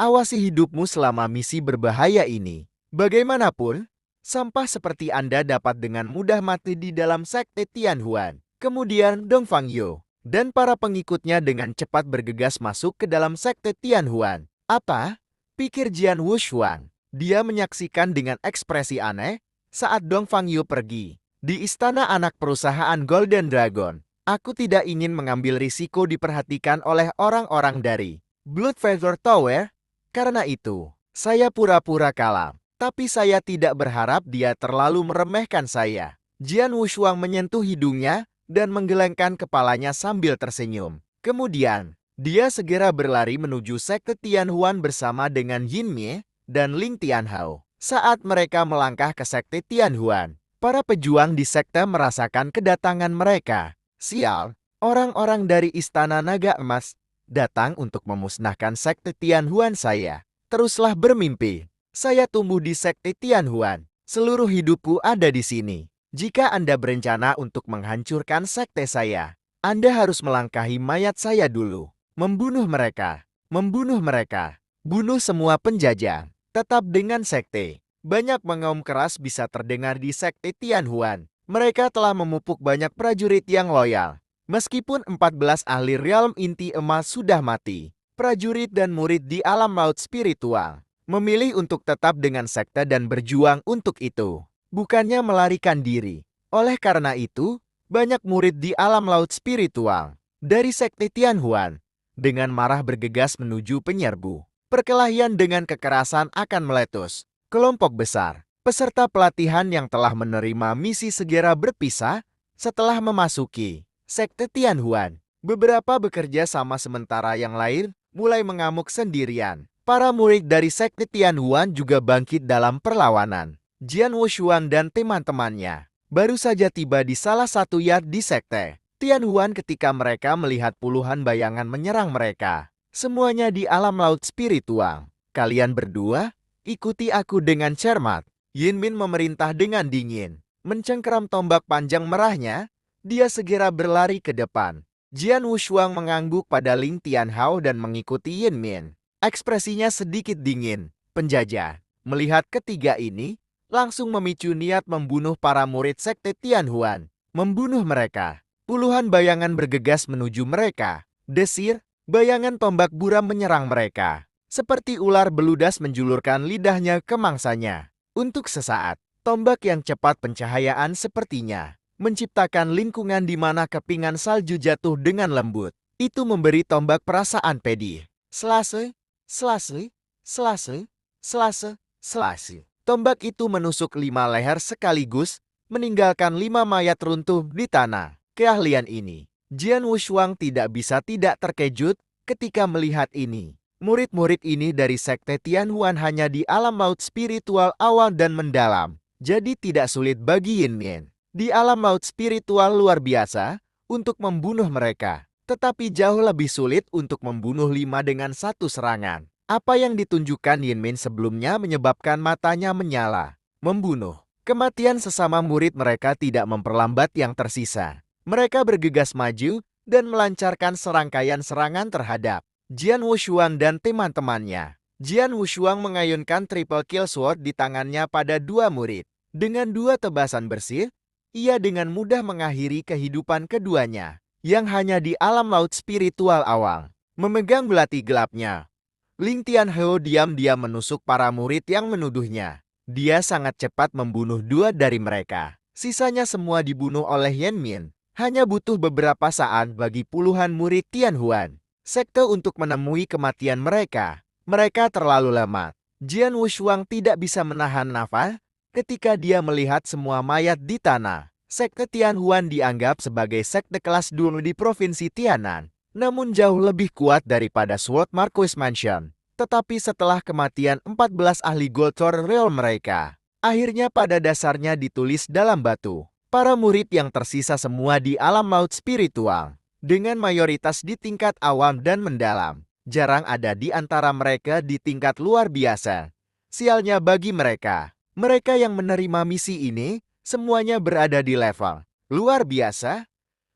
awasi hidupmu selama misi berbahaya ini. Bagaimanapun, Sampah seperti Anda dapat dengan mudah mati di dalam sekte Tianhuan. Kemudian Dong Fangyo dan para pengikutnya dengan cepat bergegas masuk ke dalam sekte Tianhuan. Apa? Pikir Jian Wushuang. Dia menyaksikan dengan ekspresi aneh saat Dong Fangyo pergi. Di istana anak perusahaan Golden Dragon, aku tidak ingin mengambil risiko diperhatikan oleh orang-orang dari Blood Feather Tower. Karena itu, saya pura-pura kalah. Tapi saya tidak berharap dia terlalu meremehkan saya. Jian Wushuang menyentuh hidungnya dan menggelengkan kepalanya sambil tersenyum. Kemudian, dia segera berlari menuju sekte Tianhuan bersama dengan Yin Mie dan Ling Tianhao. Saat mereka melangkah ke sekte Tianhuan, para pejuang di sekte merasakan kedatangan mereka. Sial, orang-orang dari Istana Naga Emas datang untuk memusnahkan sekte Tianhuan saya. Teruslah bermimpi. Saya tumbuh di sekte Tianhuan. Seluruh hidupku ada di sini. Jika Anda berencana untuk menghancurkan sekte saya, Anda harus melangkahi mayat saya dulu. Membunuh mereka. Membunuh mereka. Bunuh semua penjajah. Tetap dengan sekte. Banyak mengaum keras bisa terdengar di sekte Tianhuan. Mereka telah memupuk banyak prajurit yang loyal. Meskipun 14 ahli realm inti emas sudah mati, prajurit dan murid di alam laut spiritual memilih untuk tetap dengan sekte dan berjuang untuk itu, bukannya melarikan diri. Oleh karena itu, banyak murid di alam laut spiritual dari sekte Tianhuan dengan marah bergegas menuju penyerbu. Perkelahian dengan kekerasan akan meletus. Kelompok besar peserta pelatihan yang telah menerima misi segera berpisah setelah memasuki sekte Tianhuan. Beberapa bekerja sama sementara yang lain mulai mengamuk sendirian. Para murid dari sekte Tianhuan juga bangkit dalam perlawanan. Jian Wushuang dan teman-temannya baru saja tiba di salah satu yard di sekte Tianhuan ketika mereka melihat puluhan bayangan menyerang mereka. Semuanya di alam laut spiritual. Kalian berdua, ikuti aku dengan cermat. Yin Min memerintah dengan dingin. Mencengkeram tombak panjang merahnya, dia segera berlari ke depan. Jian Wushuang mengangguk pada Ling Tianhao dan mengikuti Yin Min. Ekspresinya sedikit dingin. Penjajah, melihat ketiga ini, langsung memicu niat membunuh para murid sekte Tianhuan. Membunuh mereka. Puluhan bayangan bergegas menuju mereka. Desir, bayangan tombak buram menyerang mereka. Seperti ular beludas menjulurkan lidahnya ke mangsanya. Untuk sesaat, tombak yang cepat pencahayaan sepertinya menciptakan lingkungan di mana kepingan salju jatuh dengan lembut. Itu memberi tombak perasaan pedih. Selase, selase, selase, selase, selase. Tombak itu menusuk 5 leher sekaligus, meninggalkan 5 mayat runtuh di tanah. Keahlian ini, Jian Wushuang tidak bisa tidak terkejut ketika melihat ini. Murid-murid ini dari sekte Tianhuan hanya di alam laut spiritual awal dan mendalam, jadi tidak sulit bagi Yin Min di alam laut spiritual luar biasa untuk membunuh mereka. Tetapi jauh lebih sulit untuk membunuh 5 dengan satu serangan. Apa yang ditunjukkan Yin Min sebelumnya menyebabkan matanya menyala. Membunuh. Kematian sesama murid mereka tidak memperlambat yang tersisa. Mereka bergegas maju dan melancarkan serangkaian serangan terhadap Jian Wushuang dan teman-temannya. Jian Wushuang mengayunkan triple kill sword di tangannya pada 2 murid. Dengan 2 tebasan bersih, ia dengan mudah mengakhiri kehidupan keduanya yang hanya di alam laut spiritual awal. Memegang belati gelapnya, Ling Tianhao diam-diam menusuk para murid yang menuduhnya. Dia sangat cepat membunuh 2 dari mereka. Sisanya semua dibunuh oleh Yin Min. Hanya butuh beberapa saat bagi puluhan murid Tianhuan sekte untuk menemui kematian mereka. Mereka terlalu lemah. Jian Wushuang tidak bisa menahan nafas ketika dia melihat semua mayat di tanah. Sekte Tianhuan dianggap sebagai sekte kelas dulu di Provinsi Tianan, namun jauh lebih kuat daripada Sword Marquis Mansion. Tetapi setelah kematian 14 ahli Goldsword Realm mereka, akhirnya pada dasarnya ditulis dalam batu. Para murid yang tersisa semua di alam laut spiritual, dengan mayoritas di tingkat awam dan mendalam. Jarang ada di antara mereka di tingkat luar biasa. Sialnya bagi mereka, mereka yang menerima misi ini, semuanya berada di level luar biasa.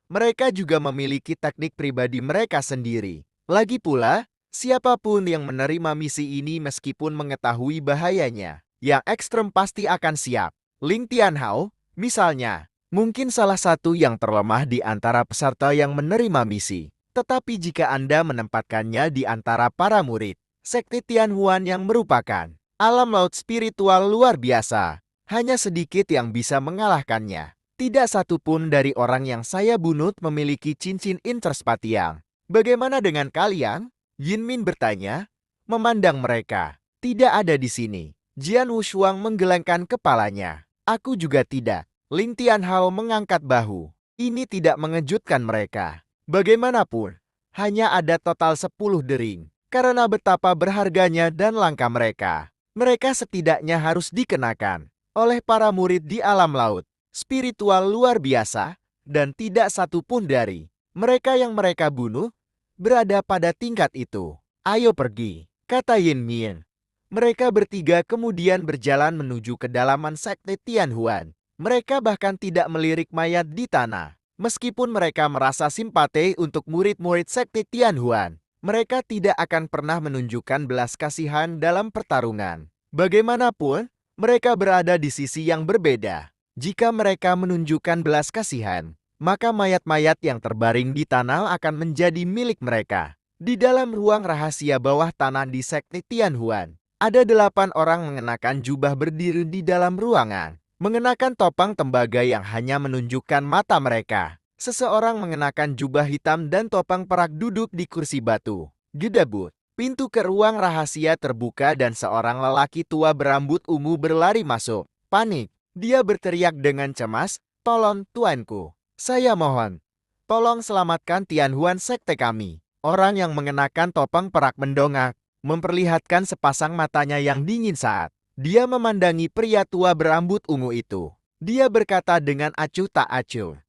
Mereka juga memiliki teknik pribadi mereka sendiri. Lagi pula, siapapun yang menerima misi ini meskipun mengetahui bahayanya, yang ekstrem pasti akan siap. Ling Tianhao, misalnya, mungkin salah satu yang terlemah di antara peserta yang menerima misi. Tetapi jika Anda menempatkannya di antara para murid, sekte Tianhuan yang merupakan alam laut spiritual luar biasa, hanya sedikit yang bisa mengalahkannya. Tidak satu pun dari orang yang saya bunuh memiliki cincin interspatial. Bagaimana dengan kalian? Yin Min bertanya, memandang mereka. Tidak ada di sini. Jian Wushuang menggelengkan kepalanya. Aku juga tidak. Ling Tianhao mengangkat bahu. Ini tidak mengejutkan mereka. Bagaimanapun, hanya ada total 10 dering. Karena betapa berharganya dan langka mereka. Mereka setidaknya harus dikenakan oleh para murid di alam laut. Spiritual luar biasa, dan tidak satu pun dari mereka yang mereka bunuh berada pada tingkat itu. Ayo pergi, kata Yin Min. Mereka bertiga kemudian berjalan menuju kedalaman sekte Tianhuan. Mereka bahkan tidak melirik mayat di tanah. Meskipun mereka merasa simpati untuk murid-murid sekte Tianhuan, mereka tidak akan pernah menunjukkan belas kasihan dalam pertarungan. Bagaimanapun, mereka berada di sisi yang berbeda. Jika mereka menunjukkan belas kasihan, maka mayat-mayat yang terbaring di tanah akan menjadi milik mereka. Di dalam ruang rahasia bawah tanah di sekte Tianhuan, ada 8 orang mengenakan jubah berdiri di dalam ruangan. Mengenakan topang tembaga yang hanya menunjukkan mata mereka. Seseorang mengenakan jubah hitam dan topang perak duduk di kursi batu. Gedebut. Pintu ke ruang rahasia terbuka dan seorang lelaki tua berambut ungu berlari masuk. Panik. Dia berteriak dengan cemas, "Tolong, tuanku. Saya mohon. Tolong selamatkan Tianhuan sekte kami." Orang yang mengenakan topeng perak mendongak, memperlihatkan sepasang matanya yang dingin saat dia memandangi pria tua berambut ungu itu. Dia berkata dengan acuh tak acuh,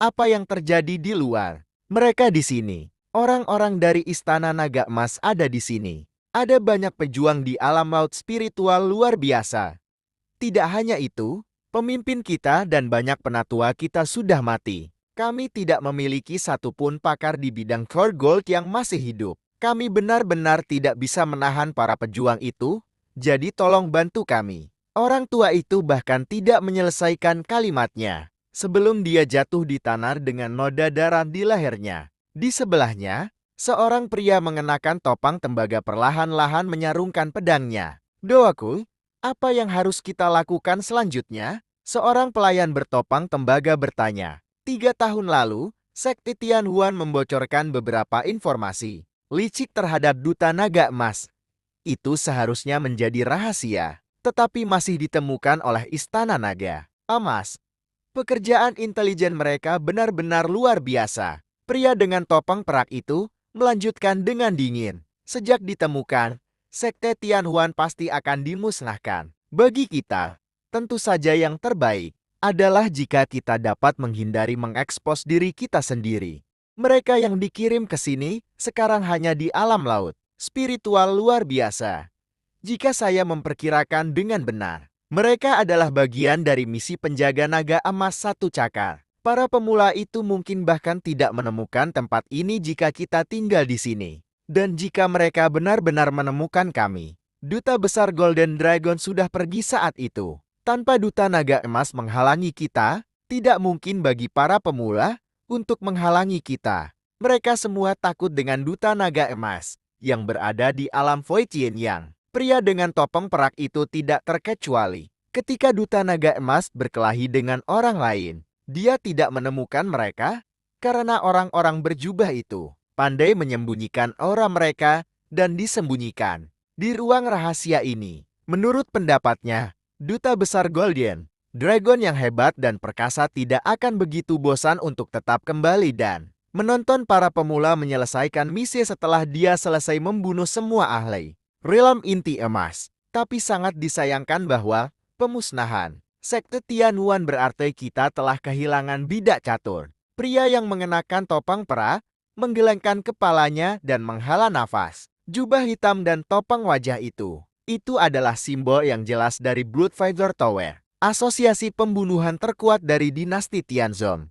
"Apa yang terjadi di luar? Mereka di sini. Orang-orang dari Istana Naga Emas ada di sini. Ada banyak pejuang di alam laut spiritual luar biasa. Tidak hanya itu, pemimpin kita dan banyak penatua kita sudah mati. Kami tidak memiliki satupun pakar di bidang core gold yang masih hidup. Kami benar-benar tidak bisa menahan para pejuang itu, jadi tolong bantu kami." Orang tua itu bahkan tidak menyelesaikan kalimatnya sebelum dia jatuh di tanah dengan noda darah di lehernya. Di sebelahnya, seorang pria mengenakan topang tembaga perlahan-lahan menyarungkan pedangnya. "Doaku, apa yang harus kita lakukan selanjutnya?" Seorang pelayan bertopang tembaga bertanya. 3 tahun lalu, sekte Tianhuan membocorkan beberapa informasi licik terhadap Duta Naga Emas. Itu seharusnya menjadi rahasia, tetapi masih ditemukan oleh Istana Naga Emas. Pekerjaan intelijen mereka benar-benar luar biasa. Pria dengan topeng perak itu melanjutkan dengan dingin. Sejak ditemukan, sekte Tianhuan pasti akan dimusnahkan. Bagi kita, tentu saja yang terbaik adalah jika kita dapat menghindari mengekspos diri kita sendiri. Mereka yang dikirim ke sini sekarang hanya di alam laut. Spiritual luar biasa. Jika saya memperkirakan dengan benar, mereka adalah bagian dari misi penjaga naga emas satu cakar. Para pemula itu mungkin bahkan tidak menemukan tempat ini jika kita tinggal di sini. Dan jika mereka benar-benar menemukan kami, Duta Besar Golden Dragon sudah pergi saat itu. Tanpa Duta Naga Emas menghalangi kita, tidak mungkin bagi para pemula untuk menghalangi kita. Mereka semua takut dengan Duta Naga Emas yang berada di alam Void Yin Yang. Pria dengan topeng perak itu tidak terkecuali. Ketika Duta Naga Emas berkelahi dengan orang lain, dia tidak menemukan mereka karena orang-orang berjubah itu pandai menyembunyikan aura mereka dan disembunyikan di ruang rahasia ini. Menurut pendapatnya, Duta Besar Golden Dragon yang hebat dan perkasa tidak akan begitu bosan untuk tetap kembali dan menonton para pemula menyelesaikan misi setelah dia selesai membunuh semua ahli realm inti emas. Tapi sangat disayangkan bahwa pemusnahan sekte Tianhuan berarti kita telah kehilangan bidak catur. Pria yang mengenakan topeng perak menggelengkan kepalanya dan menghela nafas. Jubah hitam dan topeng wajah itu adalah simbol yang jelas dari Bloodfighter Tower, asosiasi pembunuhan terkuat dari dinasti Tianzong.